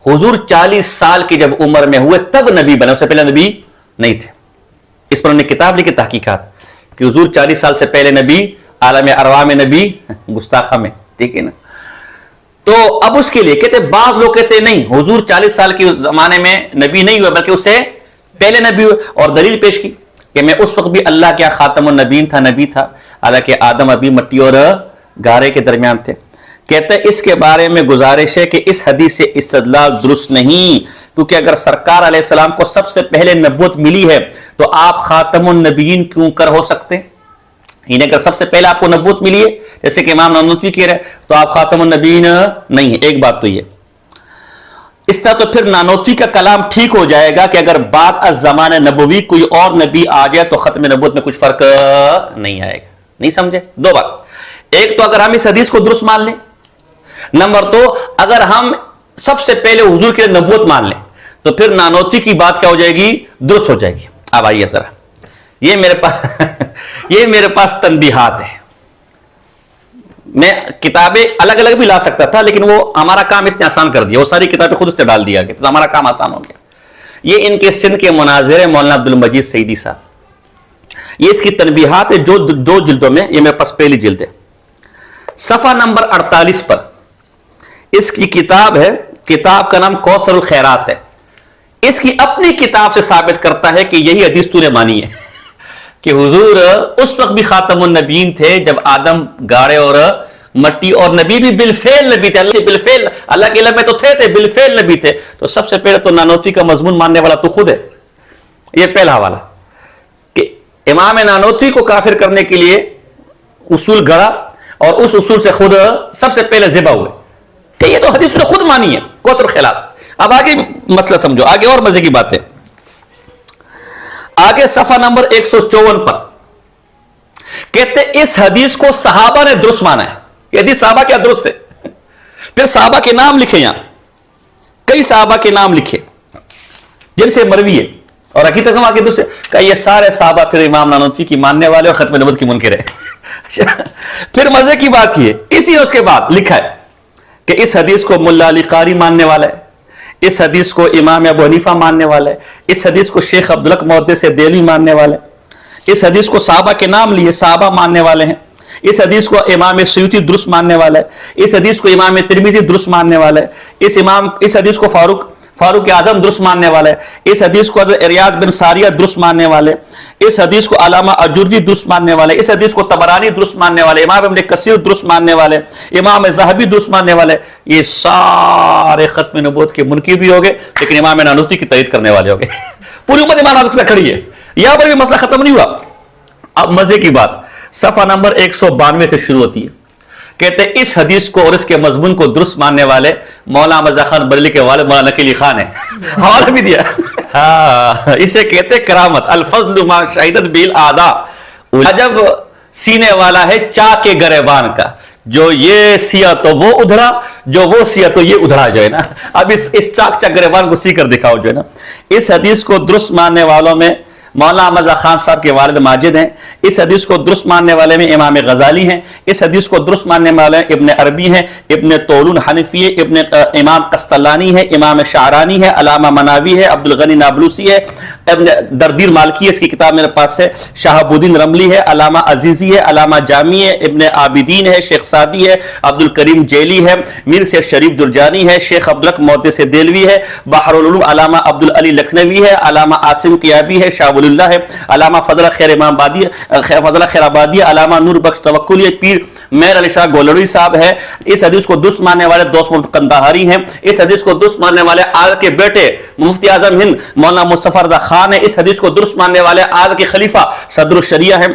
حضور 40 سال کی جب عمر میں ہوئے تب نبی بنے، اس سے پہلے نبی نہیں تھے. اس پر انہوں نے کتاب لکھی تحقیقات کہ حضور 40 سال سے پہلے نبی، عالم ارواح میں نبی، گستاخہ میں، ٹھیک ہے نا. تو اب اس کے لیے کہتے بعض لوگ کہتے نہیں حضور 40 سال کے زمانے میں نبی نہیں ہوئے بلکہ اس سے پہلے نبی ہوئے، اور دلیل پیش کی کہ میں اس وقت بھی اللہ کے خاتم النبیین تھا، نبی تھا، حالانکہ آدم ابھی مٹی اور گارے کے درمیان تھے۔ کہتے ہیں اس کے بارے میں گزارش ہے کہ اس حدیث سے استدلال درست نہیں، کیونکہ اگر سرکار علیہ السلام کو سب سے پہلے نبوت ملی ہے تو آپ خاتم النبیین کیوں کر ہو سکتے ہیں؟ انہیں اگر سب سے پہلے آپ کو نبوت ملی ہے جیسے کہ امام نانوتوی کہہ رہے تو آپ خاتم النبیین نہیں ہے۔ ایک بات تو یہ اس طرح تو پھر نانوتوی کا کلام ٹھیک ہو جائے گا کہ اگر بعد از زمانہ نبوی کوئی اور نبی آ جائے تو ختم نبوت میں کچھ فرق نہیں آئے گا۔ نہیں سمجھے؟ دو بات، ایک تو اگر ہم اس حدیث کو درست مان لیں، نمبر دو اگر ہم سب سے پہلے حضور کے نبوت مان لیں تو پھر نانوتوی کی بات کیا ہو جائے گی؟ درست ہو جائے گی۔ اب آئیے ذرا، یہ میرے پاس تنبیہات ہے، میں کتابیں الگ الگ بھی لا سکتا تھا لیکن وہ ہمارا کام اس نے آسان کر دیا، وہ ساری کتابیں خود اس نے ڈال دیا گیا تو ہمارا کام آسان ہو گیا۔ یہ ان کے سندھ کے مناظر مولانا عبد المجید سعیدی صاحب، یہ اس کی تنبیہات ہے جو 2 جلدوں میں، یہ میرے پاس پہلی جلد ہے، صفحہ نمبر 48 پر اس کی کتاب ہے، کتاب کا نام کوثر الخیرات ہے۔ اس کی اپنی کتاب سے ثابت کرتا ہے کہ یہی حدیث تو نے مانی ہے کہ حضور اس وقت بھی خاتم النبیین تھے جب آدم گارے اور مٹی، اور نبی بھی بالفعل نبی تھے، اللہ کے علم میں تو تھے بالفعل نبی تھے۔ تو سب سے پہلے تو نانوتوی کا مضمون ماننے والا تو خود ہے، یہ پہلا حوالہ کہ امام نانوتوی کو کافر کرنے کے لیے اصول گڑا اور اس اصول سے خود سب سے پہلے ذبح ہوئے کہ یہ تو حدیث نے خود مانی ہے، کوثر الخیرات۔ اب آگے مسئلہ سمجھو، آگے اور مزے کی بات ہے، آگے صفحہ نمبر 154 پر کہتے اس حدیث کو صحابہ نے درست مانا ہے۔ یہ حدیث صحابہ کیا درست ہے؟ پھر صحابہ کے نام لکھے، یہاں کئی صحابہ کے نام لکھے جن سے مروی ہے، اور حقیقت ہم آگے دوسرے کہ یہ سارے صحابہ پھر امام نانوتوی کی ماننے والے اور ختم نبوت کی منکر ہے۔ پھر مزے کی بات یہ اسی اس کے بعد لکھا ہے کہ اس حدیث کو ملا علی قاری ماننے والا ہے، اس حدیث کو امام ابو حنیفہ ماننے والا ہے، اس حدیث کو شیخ عبدالحق محدث دہلوی ماننے والے ہیں، اس حدیث کو صحابہ کے نام لیے صحابہ ماننے والے ہیں، اس حدیث کو امام سیوطی درست ماننے والا ہے، اس حدیث کو امام ترمذی درست ماننے والا ہے، اس حدیث کو فاروق اعظم درست ماننے والا ہے، اس حدیث کو حضرت ریاض بن ساریہ درست ماننے والے، اس حدیث کو علامہ اجوردی درست ماننے والے، اس حدیث کو طبرانی درست ماننے والے، امام ابن کثیر درست ماننے والے، امام ذہبی درست ماننے والے، یہ سارے ختم نبوت کے منکر بھی ہو گئے لیکن امام نانوتوی کی تائید کرنے والے ہو گئے۔ پوری امت امام نانوتوی سے کھڑی ہے، یہاں پر بھی مسئلہ ختم نہیں ہوا۔ اب مزے کی بات، صفحہ نمبر 192 سے شروع ہوتی ہے، کہتے ہیں اس حدیث کو اور اس کے مضمون کو درست ماننے والے مولانا مرزا خان بریلوی کے والد مولانا نقی علی خان ہیں، حوالہ بھی دیا۔ اسے کہتے کرامت، الفضل ما شہدت بالاعداء، عجب سینے والا ہے چاک کے گریبان کا، جو یہ سیا تو وہ ادھرا، جو وہ سیا تو یہ ادھرا، جو ہے نا۔ اب اس چاک گریبان کو سی کر دکھاؤ، جو ہے نا۔ اس حدیث کو درست ماننے والوں میں مولانا مرزا خان صاحب کے والد ماجد ہیں، اس حدیث کو درست ماننے والے میں امام غزالی ہیں، اس حدیث کو درست ماننے والے ابن عربی ہیں، ابن طولون حنفی ہے، امام قسطلانی ہے، امام شعرانی ہے، علامہ مناوی ہے، عبد الغنی نابلوسی ہے، ابن دردیر مالکی ہے، اس کی کتاب میرے پاس ہے، شہاب الدین رملی ہے، علامہ عزیزی ہے، علامہ جامی ہے، ابن عابدین ہے، شیخ سعدی ہے، عبد الکریم جیلی ہے، میر سے شریف جرجانی ہے، شیخ عبدالحق محدث دہلوی ہے، بحر العلوم علامہ عبد العلی لکھنوی ہے، علامہ عاصم قیابی ہے، شاہ ولی اللہ ہے، علامہ فضل خیر آبادی، علامہ نور بخش توکلی ہے، پیر میر علی شاہ گولڑی صاحب ہے، اس حدیث کو درست ماننے والے دوست محمد قندہاری ہیں، اس حدیث کو درست ماننے والے آج کے بیٹے مفتی اعظم ہند مولانا مصطفی رضا خان ہے، اس حدیث کو درست ماننے والے آج کے خلیفہ صدر الشریعہ ہیں،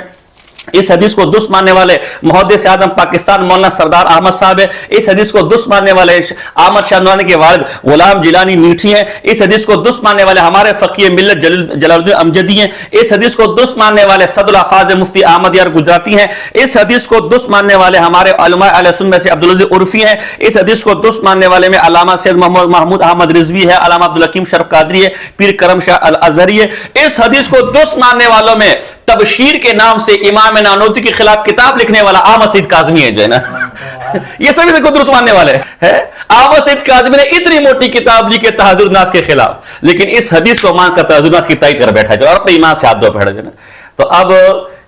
اس حدیث کو درست ماننے والے محدث اعظم پاکستان مولانا سردار احمد صاحب ہے، اس حدیث کو درست ماننے والے احمد شاہ نورانی کے والد غلام جیلانی میٹھی ہیں، اس حدیث کو درست ماننے والے ہمارے فقیہ ملت جلال الدین امجدی ہیں، اس حدیث کو درست ماننے والے صدر الحفاظ مفتی احمد یار گجراتی ہیں، اس حدیث کو درست ماننے والے ہمارے علماء اہل سنت میں سے عبدالعزیز عرفی ہیں، اس حدیث کو درست ماننے والے میں علامہ سید محمود احمد رضوی ہے، علامہ عبدالحکیم شرف قادری ہے، پیر کرم شاہ الازہری ہے، اس حدیث کو درست ماننے والوں میں تبشیر کے نام سے امام نانوتوی کے خلاف کتاب لکھنے والا احمد سعید کاظمی ہے، جو ہے نا، یہ سبھی سے کو درست ماننے والے ہیں۔ احمد سعید کاظمی نے اتنی موٹی کتاب لکھی تحذیر الناس کے خلاف، لیکن اس حدیث کو مان کر تحذیر الناس کی تائید کر بیٹھا جو اور اپنے ایمان سے ہاتھ دھو بیٹھا جو نا۔ تو اب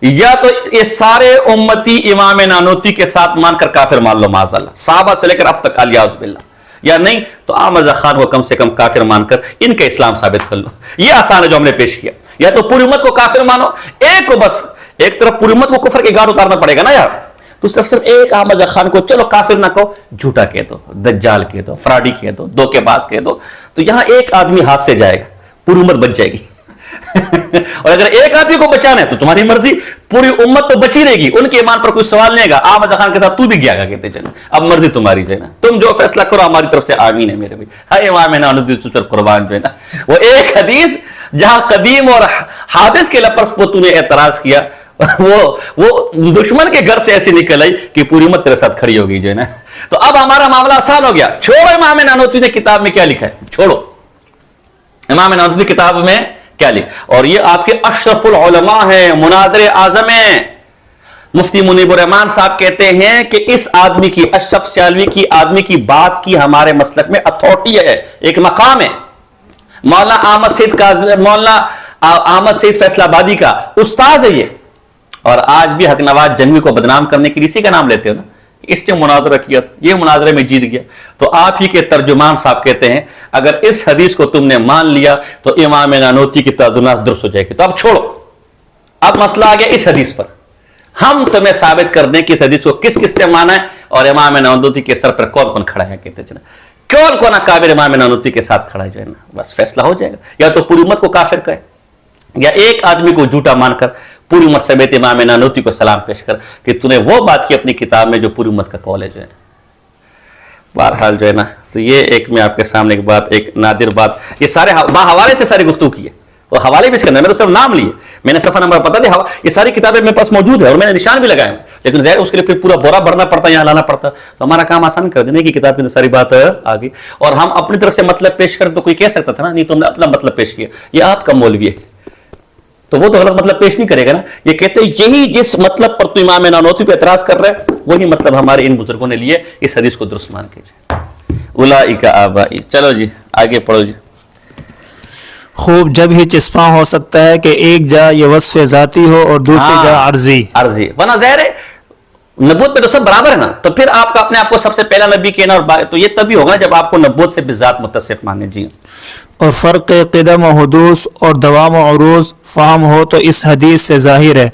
یا تو یہ سارے امتی امام نانوتوی کے ساتھ مان کر کافر مان لو معاذ اللہ، صحابہ سے لے کر اب تک الیاذ باللہ، یا نہیں تو احمد خان کو کم سے کم کافر مان کر ان کا اسلام ثابت کر لو۔ یہ آسان ہے جو ہم نے پیش کیا، یا تو پوری امت کو کافر مانو، ایک کو بس، ایک طرف پوری امت کو کفر کے گاڑ اتارنا پڑے گا نا یار، تو اس طرف صرف ایک احمد خان کو چلو کافر نہ کہو، جھوٹا کہہ دو، دجال کہہ دو، فراڈی کہہ دو، دھوکے باز کہہ دو، تو یہاں ایک آدمی ہاتھ سے جائے گا، پوری امت بچ جائے گی۔ اور اگر ایک آدمی کو بچانا ہے تو تمہاری مرضی، پوری امت تو بچی رہے گی، ان کے ایمان پر کوئی سوال نہیں گا، احمد خان کے ساتھ تو بھی گیا گا کہتے چلو، اب مرضی تمہاری جو ہے نا، تم جو فیصلہ کرو ہماری طرف سے آمین ہے میرے بھائی، ہائے امام نانوتوی تجھ پر قربان جو ہے نا۔ وہ ایک حدیث جہاں قدیم اور حادث کے لفظ پر تو نے اعتراض کیا، وہ دشمن کے گھر سے ایسی نکل آئی کہ پوری امت تیرے ساتھ کھڑی ہو گئی جو ہے نا۔ تو اب ہمارا معاملہ آسان ہو گیا، چھوڑو امام نانوتوی نے کتاب میں کیا لکھا ہے، چھوڑو امام نانوتوی کتاب میں کیا لکھا، اور یہ آپ کے اشرف العلماء ہیں، مناظر اعظم ہیں۔ مفتی منیب الرحمان صاحب کہتے ہیں کہ اس آدمی کی، اشرف سیالوی کی آدمی کی بات کی ہمارے مسلک میں اتھارٹی ہے، ایک مقام ہے۔ مولانا مولانا احمد سعید فیصل آبادی کا استاذ ہے یہ، اور آج بھی حق نواز جنوی کو بدنام کرنے کے لیے اسی کا نام لیتے ہو نا، اس نے مناظرہ کیا، یہ مناظرے میں جیت گیا، تو آپ ہی کے ترجمان صاحب کہتے ہیں اگر اس حدیث کو تم نے مان لیا تو امام نانوتوی کی ترجمہ درست ہو جائے گی۔ تو اب چھوڑو، اب مسئلہ آ گیا اس حدیث پر، ہم تمہیں ثابت کر دیں کہ اس حدیث کو کس کس نے مانا ہے اور امام نانوتوی کے سر پر کون کون کھڑا ہے، کہتے چلیں کون کون کافر امام نانوتوی کے ساتھ کھڑا ہے جو ہے نا، بس فیصلہ ہو جائے گا، یا تو پوری امت کو کافر کہے، یا ایک آدمی کو جھوٹا مان کر پوری امت سمیت امام نانوتوی کو سلام پیش کر کہ تو نے وہ بات کی اپنی کتاب میں جو پوری امت کا قول ہے جو ہے نا۔ بہرحال جو ہے نا، تو یہ ایک میں آپ کے سامنے ایک بات، ایک نادر بات، یہ سارے حوالے سے ساری گفتگو کی ہے، اور حوالے بھی اس کے اندر، میں تو صرف نام لیے، میں نے صفحہ نمبر پتا دیا، یہ ساری کتابیں میرے پاس موجود ہے اور میں نے نشان بھی لگائے ہیں، لیکن ظاہر اس کے لیے پھر پورا بورا بھرنا پڑتا ہے، یہاں لانا پڑتا، تو ہمارا کام آسان کر دینے کی کتاب کے اندر ساری بات آ گئی، اور ہم اپنی طرف سے مطلب پیش کریں تو کوئی کہہ سکتا تھا نا، نہیں تو ہم نے اپنا مطلب پیش کیا، یہ آپ کا مولوی ہے تو وہ تو غلط مطلب پیش نہیں کرے گا نا، یہ کہتے ہیں یہی جس مطلب پر تو امام نانوتوی پہ اعتراض کر رہے ہیں وہی مطلب ہمارے ان بزرگوں نے لیے، اس حدیث کو درست مان کیجئے۔ اولئک آبائی، چلو جی آگے پڑھو جی۔ خوب جب ہی چسپاں ہو سکتا ہے کہ ایک جا یہ وصف ذاتی ہو اور دوسری جا عرضی، ورنہ ظاہر ہے نبوت پہ تو سب برابر ہے نا، تو پھر آپ کا اپنے آپ کو سب سے پہلا نبی کہنا، اور تو یہ تبھی ہوگا جب آپ کو نبوت سے بذات متصف مانے۔ جی، اور فرق قدم و حدوث اور دوام و عروض فہم ہو تو اس حدیث سے ظاہر ہے۔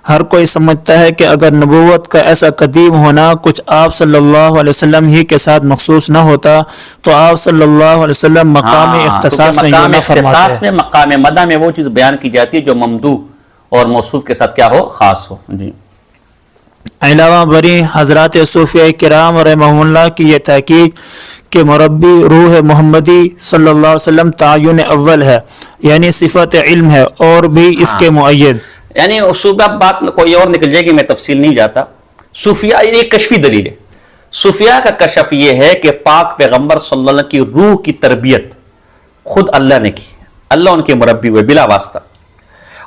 ہر کوئی سمجھتا ہے کہ اگر نبوت کا ایسا قدیم ہونا کچھ آپ صلی اللہ علیہ وسلم ہی کے ساتھ مخصوص نہ ہوتا تو آپ صلی اللہ علیہ وسلم مقام اختصاص میں یوں نہ فرماتے ہیں۔ مقام مدح میں وہ چیز بیان کی جاتی ہے جو ممدوح اور موصوف کے ساتھ کیا ہو، خاص ہو۔ جی، علاوہ بری حضرات صوفیہ کرام رحمہ اللہ کی یہ تحقیق کہ مربی روح محمدی صلی اللہ علیہ وسلم تعین اول ہے، یعنی صفت علم ہے، اور بھی اس کے معید، یعنی صوفیہ بات کوئی اور نکل جائے گی، میں تفصیل نہیں جاتا۔ صوفیہ یہ کشفی دلیل ہے، صوفیہ کا کشف یہ ہے کہ پاک پیغمبر صلی اللہ علیہ وسلم کی روح کی تربیت خود اللہ نے کی، اللہ ان کے مربی ہوئے بلا واسطہ،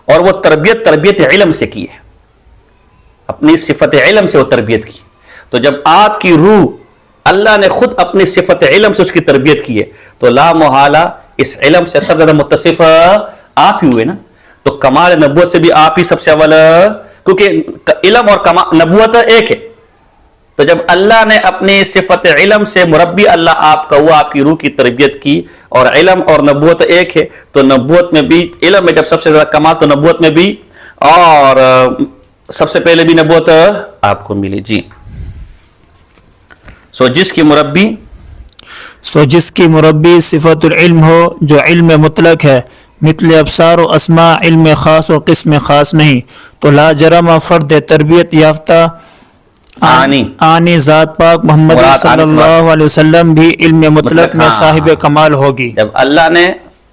اور وہ تربیت علم سے کی ہے، اپنی صفت علم سے وہ تربیت کی۔ تو جب آپ کی روح اللہ نے خود اپنی صفت علم سے اس کی تربیت کی ہے تو لا محالہ اس علم سے سب زیادہ متصف آپ ہی ہوئے نا، تو کمال نبوت سے بھی آپ ہی سب سے اول، کیونکہ علم اور نبوت ایک ہے، تو جب اللہ نے اپنی صفت علم سے مربی اللہ آپ کا ہوا، آپ کی روح کی تربیت کی، اور علم اور نبوت ایک ہے، تو نبوت میں بھی، علم میں جب سب سے زیادہ کمال تو نبوت میں بھی، اور سب سے پہلے بھی نبوت آپ کو ملی۔ جی، جس کی مربی صفت العلم ہو جو علم مطلق ہے، مثل ابصار و اسماء، علم خاص و قسم خاص نہیں، تو لا جرم فرد تربیت یافتہ آنی ذات پاک محمد صلی اللہ علیہ وسلم بھی علم مطلق میں صاحب کمال ہوگی۔ جب اللہ نے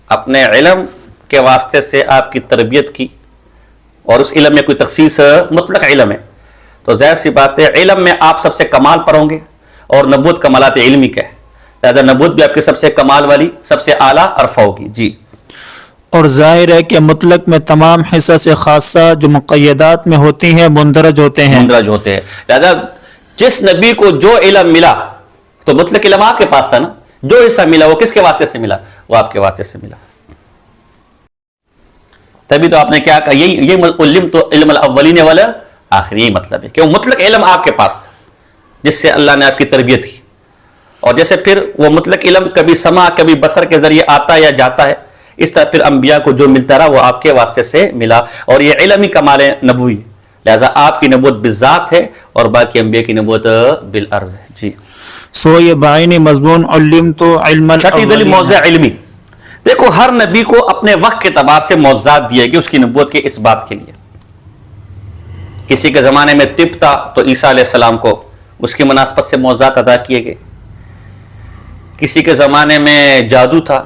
اپنے علم کے واسطے سے آپ کی تربیت کی، اور اس علم میں کوئی تخصیص مطلق علم ہے، تو ظاہر سی بات ہے علم میں آپ سب سے کمال پر ہوں گے، اور نبوت کمالات علمی کا ہے، لہذا نبوت بھی آپ کے سب سے کمال والی، سب سے اعلیٰ عرفہ ہوگی۔ جی، اور ظاہر ہے کہ مطلق میں تمام حصص خاصہ جو مقیدات میں ہوتی ہیں مندرج ہوتے ہیں، لہذا جس نبی کو جو علم ملا تو مطلق علم آپ کے پاس تھا نا، جو حصہ ملا وہ کس کے واسطے سے ملا، وہ آپ کے واسطے سے ملا۔ تبھی تو آپ نے کیا کہا، یہی علم تو علم الاولین والآخر، یہی مطلب ہے کہ وہ مطلق علم آپ کے پاس تھا جس سے اللہ نے آپ کی تربیت کی. اور جیسے پھر وہ مطلق علم کبھی سما کبھی بصر کے ذریعے آتا یا جاتا ہے، اس طرح پھر انبیاء کو جو ملتا رہا وہ آپ کے واسطے سے ملا، اور یہ علم ہی کمال نبوی ہے. لہذا آپ کی نبوت بالذات ہے اور باقی انبیاء کی نبوت بالعرض ہے. جی سو یہ بعینی مضمون علم تو علم چھٹی دلیل موضع علمی. دیکھو ہر نبی کو اپنے وقت کے اعتبار سے معجزات دیے گئے اس کی نبوت کے اس بات کے لیے. کسی کے زمانے میں طب تھا تو عیسیٰ علیہ السلام کو اس کی مناسبت سے معجزات عطا کیے گئے. کسی کے زمانے میں جادو تھا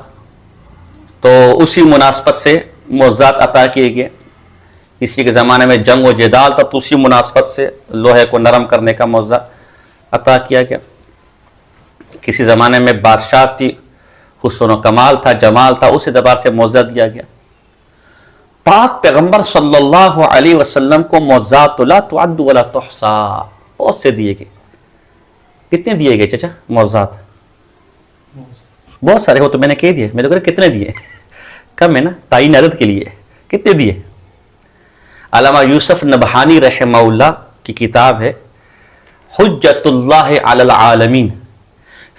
تو اسی مناسبت سے معجزات عطا کیے گئے. کسی کے زمانے میں جنگ و جدال تھا تو اسی مناسبت سے لوہے کو نرم کرنے کا معجزہ عطا کیا گیا. کسی زمانے میں بادشاہ تھی، حسن و کمال تھا، جمال تھا، اس اعتبار سے معجزہ دیا گیا. پاک پیغمبر صلی اللہ علیہ وسلم کو معجزات لا تعد ولا تحصى بہت سے دیے گئے. کتنے دیے گئے چچا معجزات؟ بہت سارے. ہو تو میں نے کہہ دیے، میں تو کہہ کتنے دیے، کم ہے نا، تعین عدد کے لیے. کتنے دیے؟ علامہ یوسف نبہانی رحمہ اللہ کی کتاب ہے حجت اللہ علی العالمین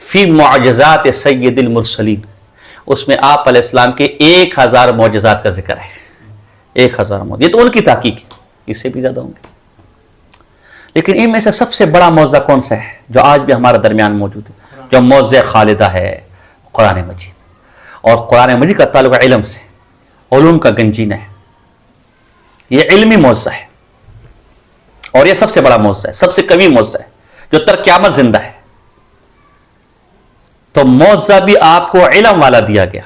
فی معجزات سید المرسلین. اس میں آپ علیہ السلام کے 1000 معجزات کا ذکر ہے. 1000 معجزات، یہ تو ان کی تحقیق ہے، اس سے بھی زیادہ ہوں گے. لیکن ان میں سے سب سے بڑا معجزہ کون سا ہے جو آج بھی ہمارے درمیان موجود ہے، جو معجزہ خالدہ ہے؟ قرآن مجید. اور قرآن مجید کا تعلق علم سے، علوم کا گنجینہ ہے. یہ علمی معجزہ ہے اور یہ سب سے بڑا معجزہ ہے، سب سے قوی معجزہ ہے جو تر قیامت زندہ ہے. تو معجزہ بھی آپ کو علم والا دیا گیا.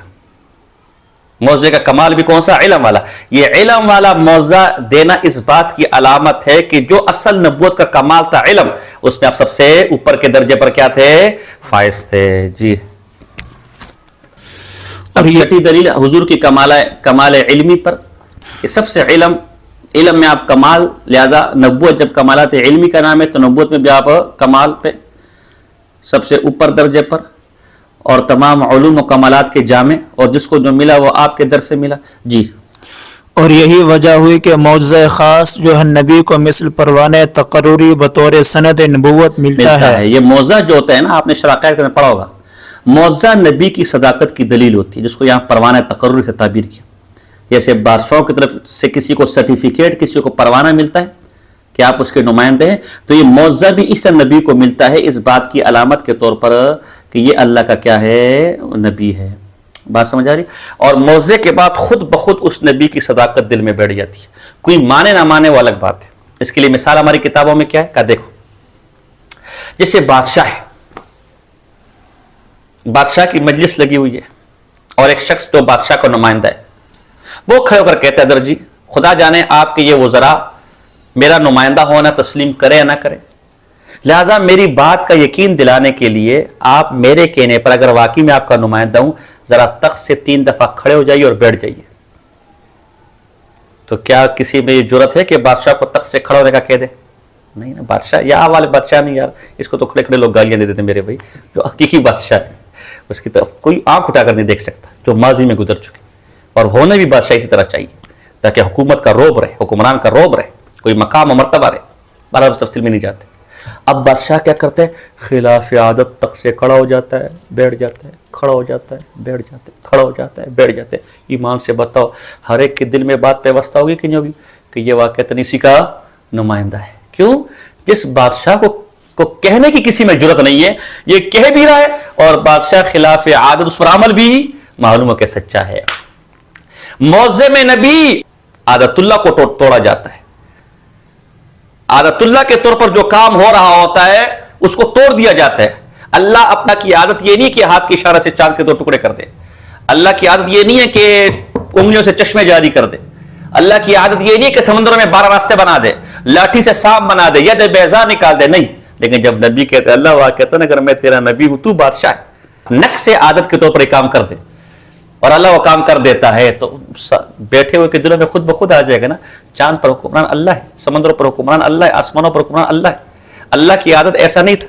معجزے کا کمال بھی کون سا؟ علم والا. یہ علم والا معجزہ دینا اس بات کی علامت ہے کہ جو اصل نبوت کا کمال تھا علم، اس میں آپ سب سے اوپر کے درجے پر کیا تھے؟ فائز تھے. جی اور یہ دلیل حضور کی کمال علمی پر. یہ سب سے علم میں آپ کمال، لہذا نبوت جب کمالات علمی کا نام ہے تو نبوت میں بھی آپ کمال پہ سب سے اوپر درجے پر، اور تمام علوم و کمالات کے جامع، اور جس کو جو ملا وہ آپ کے در سے ملا. جی اور یہی وجہ ہوئی کہ معجزہ خاص جو ہے نبی کو مثل پروانہ تقرری بطور سند نبوت ملتا ہے. یہ معجزہ جو ہوتا ہے نا، آپ نے شراکت میں پڑھا ہوگا، معجزہ نبی کی صداقت کی دلیل ہوتی ہے، جس کو یہاں پروانہ تقرری سے تعبیر کیا. جیسے بادشاہوں کی طرف سے کسی کو سرٹیفکیٹ، کسی کو پروانہ ملتا ہے کہ آپ اس کے نمائندے ہیں، تو یہ معجزہ بھی اس نبی کو ملتا ہے اس بات کی علامت کے طور پر کہ یہ اللہ کا کیا ہے؟ نبی ہے. بات سمجھ آ رہی؟ اور معجزے کے بعد خود بخود اس نبی کی صداقت دل میں بیٹھ جاتی ہے. کوئی مانے نہ مانے وہ الگ بات ہے. اس کے لیے مثال ہماری کتابوں میں کیا ہے کہ دیکھو، جیسے بادشاہ ہے، بادشاہ کی مجلس لگی ہوئی ہے اور ایک شخص جو بادشاہ کا نمائندہ ہے وہ کھڑے ہو کر کہتا ہے درجی خدا جانے آپ کے یہ وزراء میرا نمائندہ ہونا تسلیم کرے یا نہ کرے، لہٰذا میری بات کا یقین دلانے کے لیے آپ میرے کہنے پر اگر واقعی میں آپ کا نمائندہ ہوں ذرا تخت سے 3 دفعہ کھڑے ہو جائیے اور بیٹھ جائیے. تو کیا کسی میں یہ جرت ہے کہ بادشاہ کو تخت سے کھڑا ہونے کا کہہ دے؟ نہیں نا. بادشاہ یا والے بادشاہ نہیں یار، اس کو تو کھڑے کھڑے لوگ گالیاں دے دیتے میرے بھائی. جو حقیقی بادشاہ ہے اس کی طرف کوئی آنکھ اٹھا کر نہیں دیکھ سکتا، جو ماضی میں گزر چکے. اور ہونے بھی بادشاہ اسی طرح چاہیے تاکہ حکومت کا روب رہے، حکمران کا روب رہے، کوئی مقام و مرتبہ رہے. بارہ تفصیل میں نہیں جاتے. اب بادشاہ کیا کرتے ہیں؟ خلاف عادت تخت سے کھڑا ہو جاتا ہے، بیٹھ جاتا ہے، کھڑا ہو جاتا ہے، بیٹھ جاتا ہے، کھڑا ہو جاتا ہے، بیٹھ جاتے ہیں. ایمان سے بتاؤ ہر ایک کے دل میں بات پیوستہ ہوگی کہ نہیں ہوگی کہ یہ واقعتاً اسی کا نمائندہ ہے؟ کیوں؟ جس بادشاہ کو کہنے کی کسی میں جرت نہیں ہے، یہ کہہ بھی رہا ہے اور بادشاہ خلاف عادت اس پر عمل بھی معلوم ہے کہ سچا ہے. معجزے میں نبی عادت اللہ کو توڑا جاتا ہے. عادت اللہ کے طور پر جو کام ہو رہا ہوتا ہے اس کو توڑ دیا جاتا ہے. اللہ اپنا کی عادت یہ نہیں کہ ہاتھ کے اشارے سے چاند کے 2 ٹکڑے کر دے. اللہ کی عادت یہ نہیں ہے کہ انگلیوں سے چشمے جاری کر دے. اللہ کی عادت یہ نہیں کہ سمندروں میں 12 راستے بنا دے، لاٹھی سے سانپ بنا دے، ید بیضا نکال دے. نہیں. لیکن جب نبی کہتے اللہ وہ کہتا نا اگر میں تیرا نبی ہوں تو بادشاہ ہے، نق سے عادت کے طور پر ایک کام کر دے اور اللہ وہ کام کر دیتا ہے تو بیٹھے ہوئے کے دلوں میں خود بخود آ جائے گا نا چاند پر حکمران اللہ ہے، سمندروں پر حکمران اللہ ہے، آسمانوں پر حکمران اللہ ہے. اللہ کی عادت ایسا نہیں تھا.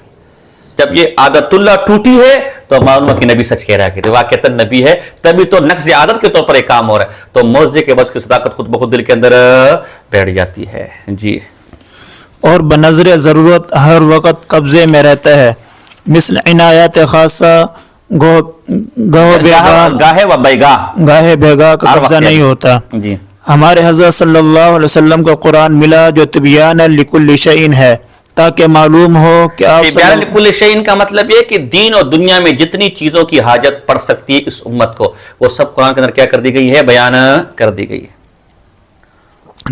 جب یہ عادت اللہ ٹوٹی ہے تو معلوم ہے کہ نبی سچ کہہ رہا ہے کہ واقعتاً نبی ہے، تبھی تو نقض عادت کے طور پر ایک کام ہو رہا ہے، تو موعظے کے بعد اس کی صداقت خود بخود دل کے اندر بیٹھ جاتی ہے۔ جی، اور بنظر ضرورت ہر وقت قبضے میں رہتا ہے، مثل عنایات خاصہ گاہے و بیگاہ، گاہے بیگاہ کا ہر قبضہ وقت نہیں ہوتا۔ جی، ہمارے حضرت صلی اللہ علیہ وسلم کو قرآن ملا جو تبیان لکل شیء ہے، تاکہ معلوم ہو کہ آپ بیان لکل شیء کا مطلب یہ کہ دین اور دنیا میں جتنی چیزوں کی حاجت پڑ سکتی ہے اس امت کو، وہ سب قرآن کے اندر کیا کر دی گئی ہے؟ بیان کر دی گئی ہے۔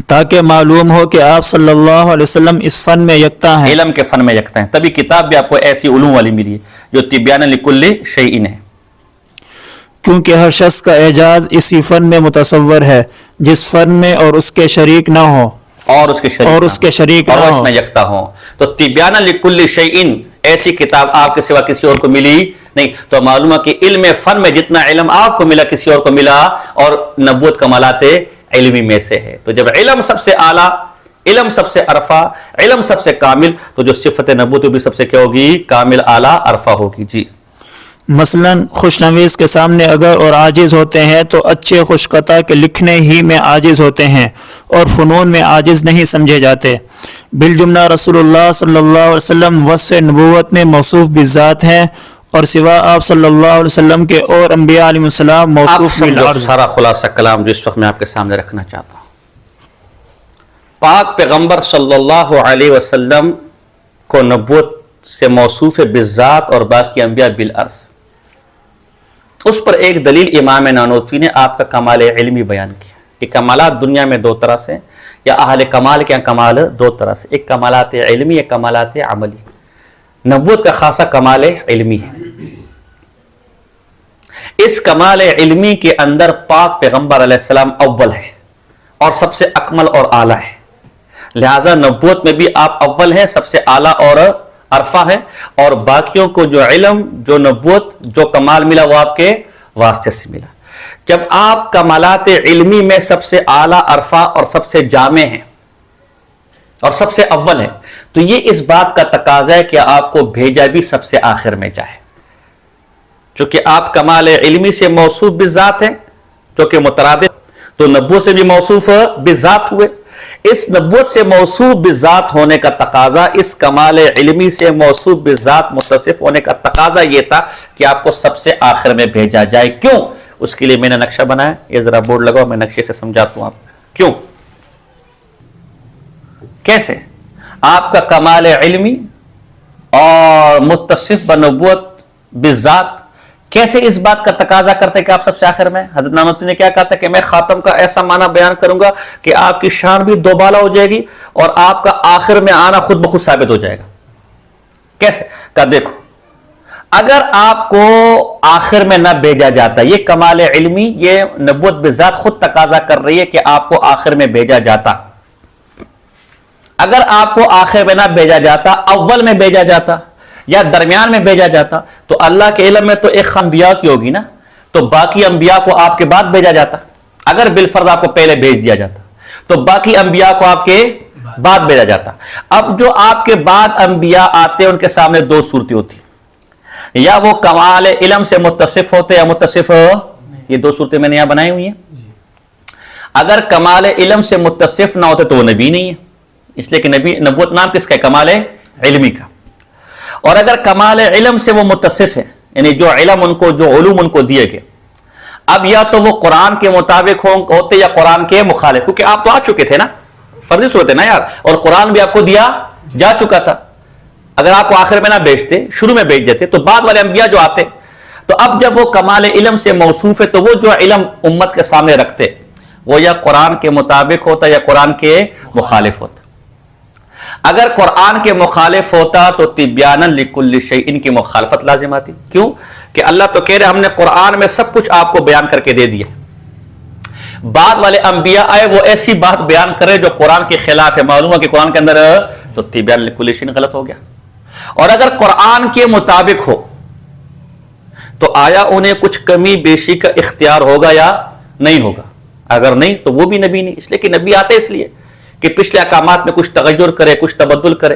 تاکہ معلوم ہو کہ آپ صلی اللہ علیہ وسلم اس فن میں یکتا ہیں، علم کے فن میں یکتا ہیں، تبھی کتاب بھی آپ کو ایسی علوم والی ملی ہے جو تبیان لکل شیء ہے۔ کیونکہ ہر شخص کا اعجاز اسی فن میں متصور ہے جس فن میں اور اس کے شریک نہ ہو اور اس کے شریک نہ اور اس ہو۔ میں یکتا ہوں، تو تبیان لکل شیء ایسی کتاب آپ کے سوا کسی اور کو ملی نہیں، تو معلوم ہے کہ علم فن میں جتنا علم آپ کو ملا کسی اور کو ملا، اور نبوت کمالات علمی میں سے ہے۔ تو جب علم سب سے اعلیٰ، علم سب سے عرفہ، علم سب سے کامل، تو جو صفت نبوت بھی سب سے کیا ہوگی؟ کامل، اعلیٰ، عرفہ ہوگی۔ جی، مثلا خوش نویس کے سامنے اگر اور عاجز ہوتے ہیں تو اچھے خوش قطع کے لکھنے ہی میں عاجز ہوتے ہیں اور فنون میں عاجز نہیں سمجھے جاتے۔ بالجملہ رسول اللہ صلی اللہ علیہ وسلم وصف نبوت میں موصوف بالذات ہیں، اور سوا آپ صلی اللہ علیہ وسلم کے اور انبیاء علیہ السلام موصوف بالعرض۔ سارا خلاصہ کلام جو اس وقت میں آپ کے سامنے رکھنا چاہتا ہوں، پاک پیغمبر صلی اللہ علیہ وسلم کو نبوت سے موصوف بالذات اور باقی انبیاء بالعرض، اس پر ایک دلیل امام نانوتوی نے آپ کا کمال علمی بیان کیا کہ کمالات دنیا میں دو طرح سے، یا اہل کمال کے کمال دو طرح سے، ایک کمالات علمی، ایک کمالات عملی۔ نبوت کا خاصہ کمال علمی ہے، اس کمال علمی کے اندر پاک پیغمبر علیہ السلام اول ہے اور سب سے اکمل اور اعلیٰ ہے، لہذا نبوت میں بھی آپ اول ہیں، سب سے اعلیٰ اور عرفہ ہے، اور باقیوں کو جو علم، جو نبوت، جو کمال ملا وہ آپ کے واسطے سے ملا۔ جب آپ کمالات علمی میں سب سے اعلیٰ، عرفہ اور سب سے جامع ہیں اور سب سے اول ہے، تو یہ اس بات کا تقاضا ہے کہ آپ کو بھیجا بھی سب سے آخر میں جائے، چونکہ آپ کمال علمی سے موصوف بالذات ہیں جو کہ مترادف، تو نبوت سے بھی موصوف بالذات ہوئے۔ اس نبوت سے موصوف بالذات ہونے کا تقاضا، اس کمال علمی سے موصوف بالذات متصف ہونے کا تقاضا یہ تھا کہ آپ کو سب سے آخر میں بھیجا جائے۔ کیوں؟ اس کے لیے میں نے نقشہ بنایا، یہ ذرا بورڈ لگاؤ، میں نقشے سے سمجھاتا ہوں آپ کو کیوں، کیسے آپ کا کمال علمی اور متصف بنبوت بالذات کیسے اس بات کا تقاضا کرتے کہ آپ سب سے آخر میں۔ حضرت نانوتوی نے کیا کہا تھا کہ میں خاتم کا ایسا معنی بیان کروں گا کہ آپ کی شان بھی دوبالا ہو جائے گی اور آپ کا آخر میں آنا خود بخود ثابت ہو جائے گا۔ کیسے؟ کہا دیکھو، اگر آپ کو آخر میں نہ بھیجا جاتا، یہ کمال علمی، یہ نبوت بالذات خود تقاضا کر رہی ہے کہ آپ کو آخر میں بھیجا جاتا، اگر آپ کو آخر میں نہ بھیجا جاتا، اول میں بھیجا جاتا یا درمیان میں بھیجا جاتا، تو اللہ کے علم میں تو ایک انبیاء کی ہوگی نا، تو باقی انبیاء کو آپ کے بعد بھیجا جاتا۔ اگر بالفرض آپ کو پہلے بھیج دیا جاتا تو باقی انبیاء کو آپ کے بعد بھیجا جاتا۔ اب جو آپ کے بعد انبیاء آتے ان کے سامنے دو صورتیں ہوتی، یا وہ کمال علم سے متصف ہوتے یا متصف، یہ دو صورتیں میں نے یہاں بنائی ہوئی ہیں۔ اگر کمال علم سے متصف نہ ہوتے تو وہ نبی نہیں ہے، اس لیے کہ نبوت نام کس کا ہے؟ کمال علمی کا۔ اور اگر کمال علم سے وہ متصف ہے، یعنی جو علم ان کو، جو علوم ان کو دیے گئے، اب یا تو وہ قرآن کے مطابق ہوتے یا قرآن کے مخالف، کیونکہ آپ تو آ چکے تھے نا، فرضی صورت ہے نا یار، اور قرآن بھی آپ کو دیا جا چکا تھا۔ اگر آپ کو آخر میں نہ بھیجتے، شروع میں بھیج دیتے، تو بعد والے انبیاء جو آتے، تو اب جب وہ کمال علم سے موصوف ہے تو وہ جو علم امت کے سامنے رکھتے وہ یا قرآن کے مطابق ہوتا یا قرآن کے مخالف ہوتا۔ اگر قرآن کے مخالف ہوتا تو تبیانا لکل شیء، ان کی مخالفت لازم آتی۔ کیوں؟ کہ اللہ تو کہہ رہے ہم نے قرآن میں سب کچھ آپ کو بیان کر کے دے دیا، بعد والے انبیاء آئے وہ ایسی بات بیان کرے جو قرآن کے خلاف ہے، معلوم ہے کہ قرآن کے اندر، تو تبیانا لکل شیء غلط ہو گیا۔ اور اگر قرآن کے مطابق ہو تو آیا انہیں کچھ کمی بیشی کا اختیار ہوگا یا نہیں ہوگا؟ اگر نہیں تو وہ بھی نبی نہیں، اس لیے کہ نبی آتے اس لیے کہ پچھلے احکامات میں کچھ تغیر کرے، کچھ تبدل کرے،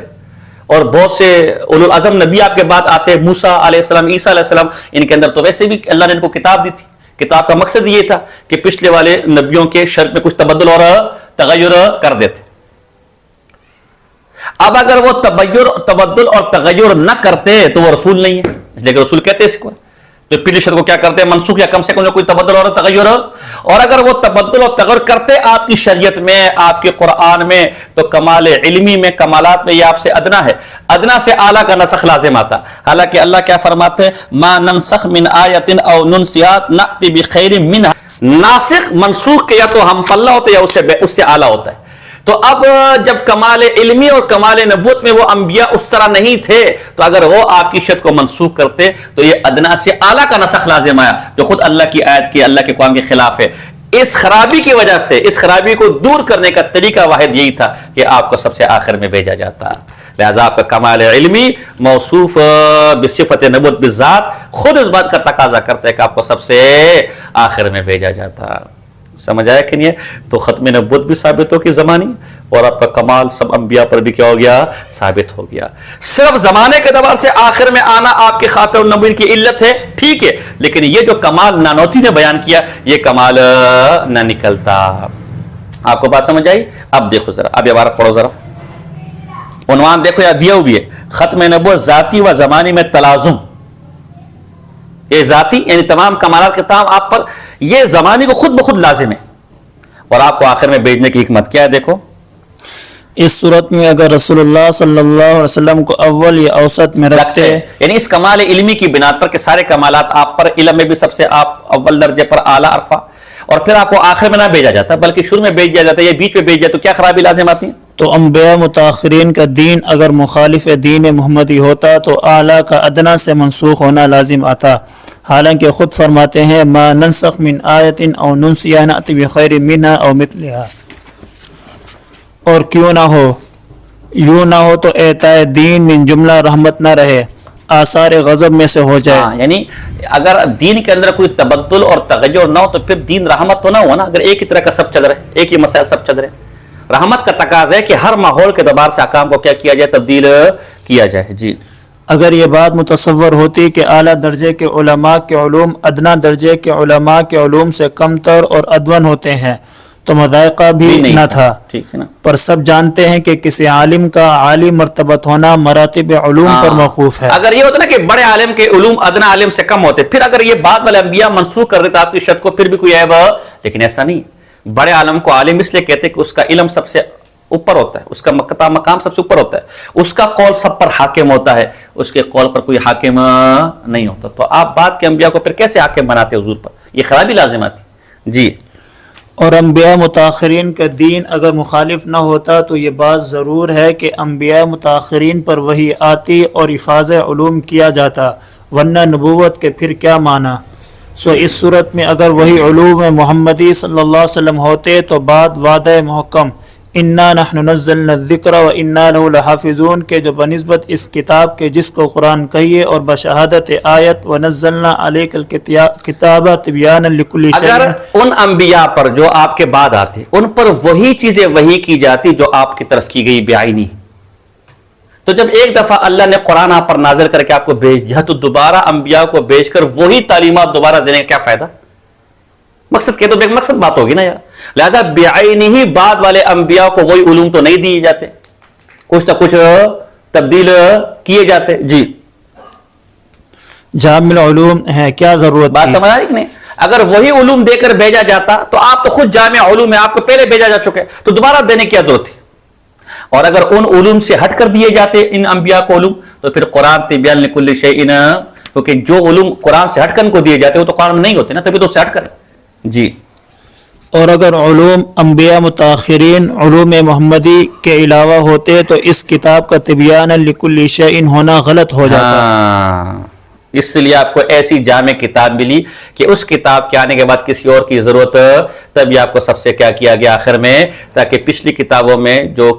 اور بہت سے اولو العزم نبی آپ کے بعد آتے ہیں، موسیٰ علیہ السلام، عیسیٰ علیہ السلام، ان کے اندر تو ویسے بھی اللہ نے ان کو کتاب دی تھی. کتاب کا مقصد یہ تھا کہ پچھلے والے نبیوں کے شرط میں کچھ تبدل اور تغیر کر دیتے. اب اگر وہ تبدل اور تغیر نہ کرتے تو وہ رسول نہیں ہے، لیکن رسول کہتے ہیں اس کو جو پچھلی شرط کو کیا کرتے ہیں، منسوخ یا کم سے کم جو کوئی تبدل اور تغیر. اور اگر وہ تبدل اور تغیر کرتے آپ کی شریعت میں، آپ کے قرآن میں، تو کمال علمی میں، کمالات میں یہ آپ سے ادنا ہے. ادنا سے اعلیٰ کا نسخ لازم آتا. حالانکہ اللہ کیا فرماتے ہیں، ما ننسخ من آیت او ننسیات نأتی بخیر منہا. ناسخ منسوخ کے یا تو ہم پلہ ہوتے یا اس سے اعلیٰ ہوتا ہے. تو اب جب کمال علمی اور کمال نبوت میں وہ انبیاء اس طرح نہیں تھے، تو اگر وہ آپ کی شرط کو منسوخ کرتے تو یہ ادنا سے اعلیٰ کا نسخ لازم آیا، جو خود اللہ کی آیت کی، اللہ کے قرآن کے خلاف ہے. اس خرابی کی وجہ سے، اس خرابی کو دور کرنے کا طریقہ واحد یہی تھا کہ آپ کو سب سے آخر میں بھیجا جاتا. لہذا آپ کا کمال علمی موصوف بصفت نبوت بالذات خود اس بات کا تقاضا کرتا ہے کہ آپ کو سب سے آخر میں بھیجا جاتا. سمجھ آیا کہ نہیں؟ تو ختم نبوت بھی ثابت ہو کہ زمانی، اور آپ کا کمال سب انبیاء پر بھی کیا ہو گیا، ثابت ہو گیا. صرف زمانے کے اعتبار سے آخر میں آنا آپ کے خاتم النبوین کی علت ہے، ٹھیک ہے، لیکن یہ جو کمال نانوتی نے بیان کیا یہ کمال نہ نکلتا. آپ کو بات سمجھ آئی؟ اب دیکھو ذرا، اب یہ عبارت پڑھو ذرا. عنوان دیکھو یا دیا بھی ہے، ختم نبوت ذاتی و زمانی میں تلازم. یہ ذاتی یعنی تمام کمالات کے تمام آپ پر، یہ زمانے کو خود بخود لازم ہے. اور آپ کو آخر میں بھیجنے کی حکمت کیا ہے؟ دیکھو اس صورت میں اگر رسول اللہ صلی اللہ علیہ وسلم کو اول یا اوسط میں رکھتے، یعنی اس کمال علمی کی بنا پر کہ سارے کمالات آپ پر، علم میں بھی سب سے آپ اول درجے پر اعلیٰ عرفہ، اور پھر آپ کو آخر میں نہ بھیجا جاتا بلکہ شروع میں بھیج دیا جاتا ہے یا بیچ میں بھیج دیا، تو کیا خرابی لازم آتی ہے؟ تو انبیاء متاخرین کا دین اگر مخالف دین محمدی ہوتا تو اعلیٰ کا ادنا سے منسوخ ہونا لازم آتا. حالانکہ خود فرماتے ہیں ما ننسخ من آیت او ننسیها نأتی بخیر منها او مثلها. اور کیوں نہ ہو، یوں نہ ہو تو اعطاء دین من جملہ رحمت نہ رہے، آثار غضب میں سے ہو جائے. یعنی اگر دین کے اندر کوئی تبدل اور تغیر نہ ہو تو پھر دین رحمت تو نہ ہوا نا. اگر ایک ہی طرح کا سب چل رہا ہے، ایک ہی مسائل سب چل رہے ہیں، رحمت کا تقاضا ہے کہ ہر ماحول کے اعتبار سے احکام کو کیا کیا جائے، تبدیل کیا جائے. جی اگر یہ بات متصور ہوتی کہ اعلیٰ درجے کے علماء کے علوم ادنا درجے کے علماء کے علوم سے کم تر اور ادون ہوتے ہیں تو مذائقہ بھی نہ تھا. ٹھیک ہے نا. پر سب جانتے ہیں کہ کسی عالم کا عالی مرتبت ہونا مراتب علوم پر موقوف ہے. اگر یہ ہوتا نا کہ بڑے عالم کے علوم ادنا عالم سے کم ہوتے، پھر اگر یہ بات والے انبیاء منسوخ کر دیتا آپ کی شرط کو، پھر بھی کوئی عیب، لیکن ایسا نہیں. بڑے عالم کو عالم اس لیے کہتے ہیں کہ اس کا علم سب سے اوپر ہوتا ہے، اس کا مقام سب سے اوپر ہوتا ہے، اس کا قول سب پر حاکم ہوتا ہے، اس کے قول پر کوئی حاکم نہیں ہوتا. تو آپ بات کے انبیاء کو پھر کیسے حاکم بناتے حضور پر؟ یہ خرابی لازم آتی. جی اور انبیاء متاخرین کا دین اگر مخالف نہ ہوتا تو یہ بات ضرور ہے کہ انبیاء متاخرین پر وحی آتی اور حفاظ علوم کیا جاتا، ورنہ نبوت کے پھر کیا معنی. سو اس صورت میں اگر وہی علوم محمدی صلی اللہ علیہ وسلم ہوتے تو بعد وعدہ محکم انا نحن نزلنا الذکر و انا لہ لحافظون کے جو بنسبت اس کتاب کے جس کو قرآن کہیے اور بشہادت آیت و نزلنا علیک الکتاب تبیانا لکل شیء. اگر ان انبیاء پر جو آپ کے بعد آتے ان پر وہی چیزیں وحی کی جاتی جو آپ کی طرف کی گئی بعینی، تو جب ایک دفعہ اللہ نے قرآن آپ پر نازل کر کے آپ کو بھیج دیا تو دوبارہ انبیاء کو بھیج کر وہی تعلیمات دوبارہ دینے کا کیا فائدہ؟ مقصد کہ تو ایک مقصد بات ہوگی نا یار. لہذا بعینی ہی بعد والے انبیاء کو وہی علوم تو نہیں دیے جاتے، کچھ نہ کچھ تبدیل کیے جاتے. جی جامع علوم ہے، کیا ضرورت بات سمجھ آئی کہ نہیں؟ اگر وہی علوم دے کر بھیجا جاتا تو آپ تو خود جامع علوم ہے، آپ کو پہلے بھیجا جا چکے، تو دوبارہ دینے کی کیا ضرورت تھی؟ اور اگر ان علوم سے ہٹ کر دیے جاتے ان انبیاء کو علوم تو پھر قرآن تبیان لکل شیء، کیونکہ جو علوم قرآن سے ہٹ کر ان کو دیے جاتے وہ تو قرآن نہیں ہوتے نا، تبھی تو اس سے ہٹ کر. جی اور اگر علوم انبیاء متاخرین علوم محمدی کے علاوہ ہوتے تو اس کتاب کا تبیان لکل شیء ہونا غلط ہو جاتا. اس لیے آپ کو ایسی جامع کتاب ملی کہ اس کتاب کے آنے کے بعد کسی اور کی ضرورت، تبھی آپ کو سب سے کیا کیا گیا آخر میں، تاکہ پچھلی کتابوں میں جو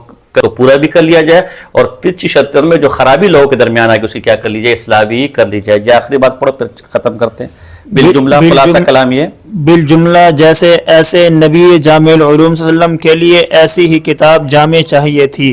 پورا بھی کر لیا جائے اور پچھلی شرطوں میں جو خرابی لوگوں کے درمیان آئے اسی کیا کر لی جائے، اصلاح بھی کر لی جائے. جی آخری بات پڑھو پھر ختم کرتے ہیں. بالجملہ خلاصہ کلام یہ بالجملہ جیسے ایسے نبی جامع العلوم صلی اللہ علیہ وسلم کے لیے ایسی ہی کتاب جامع چاہیے تھی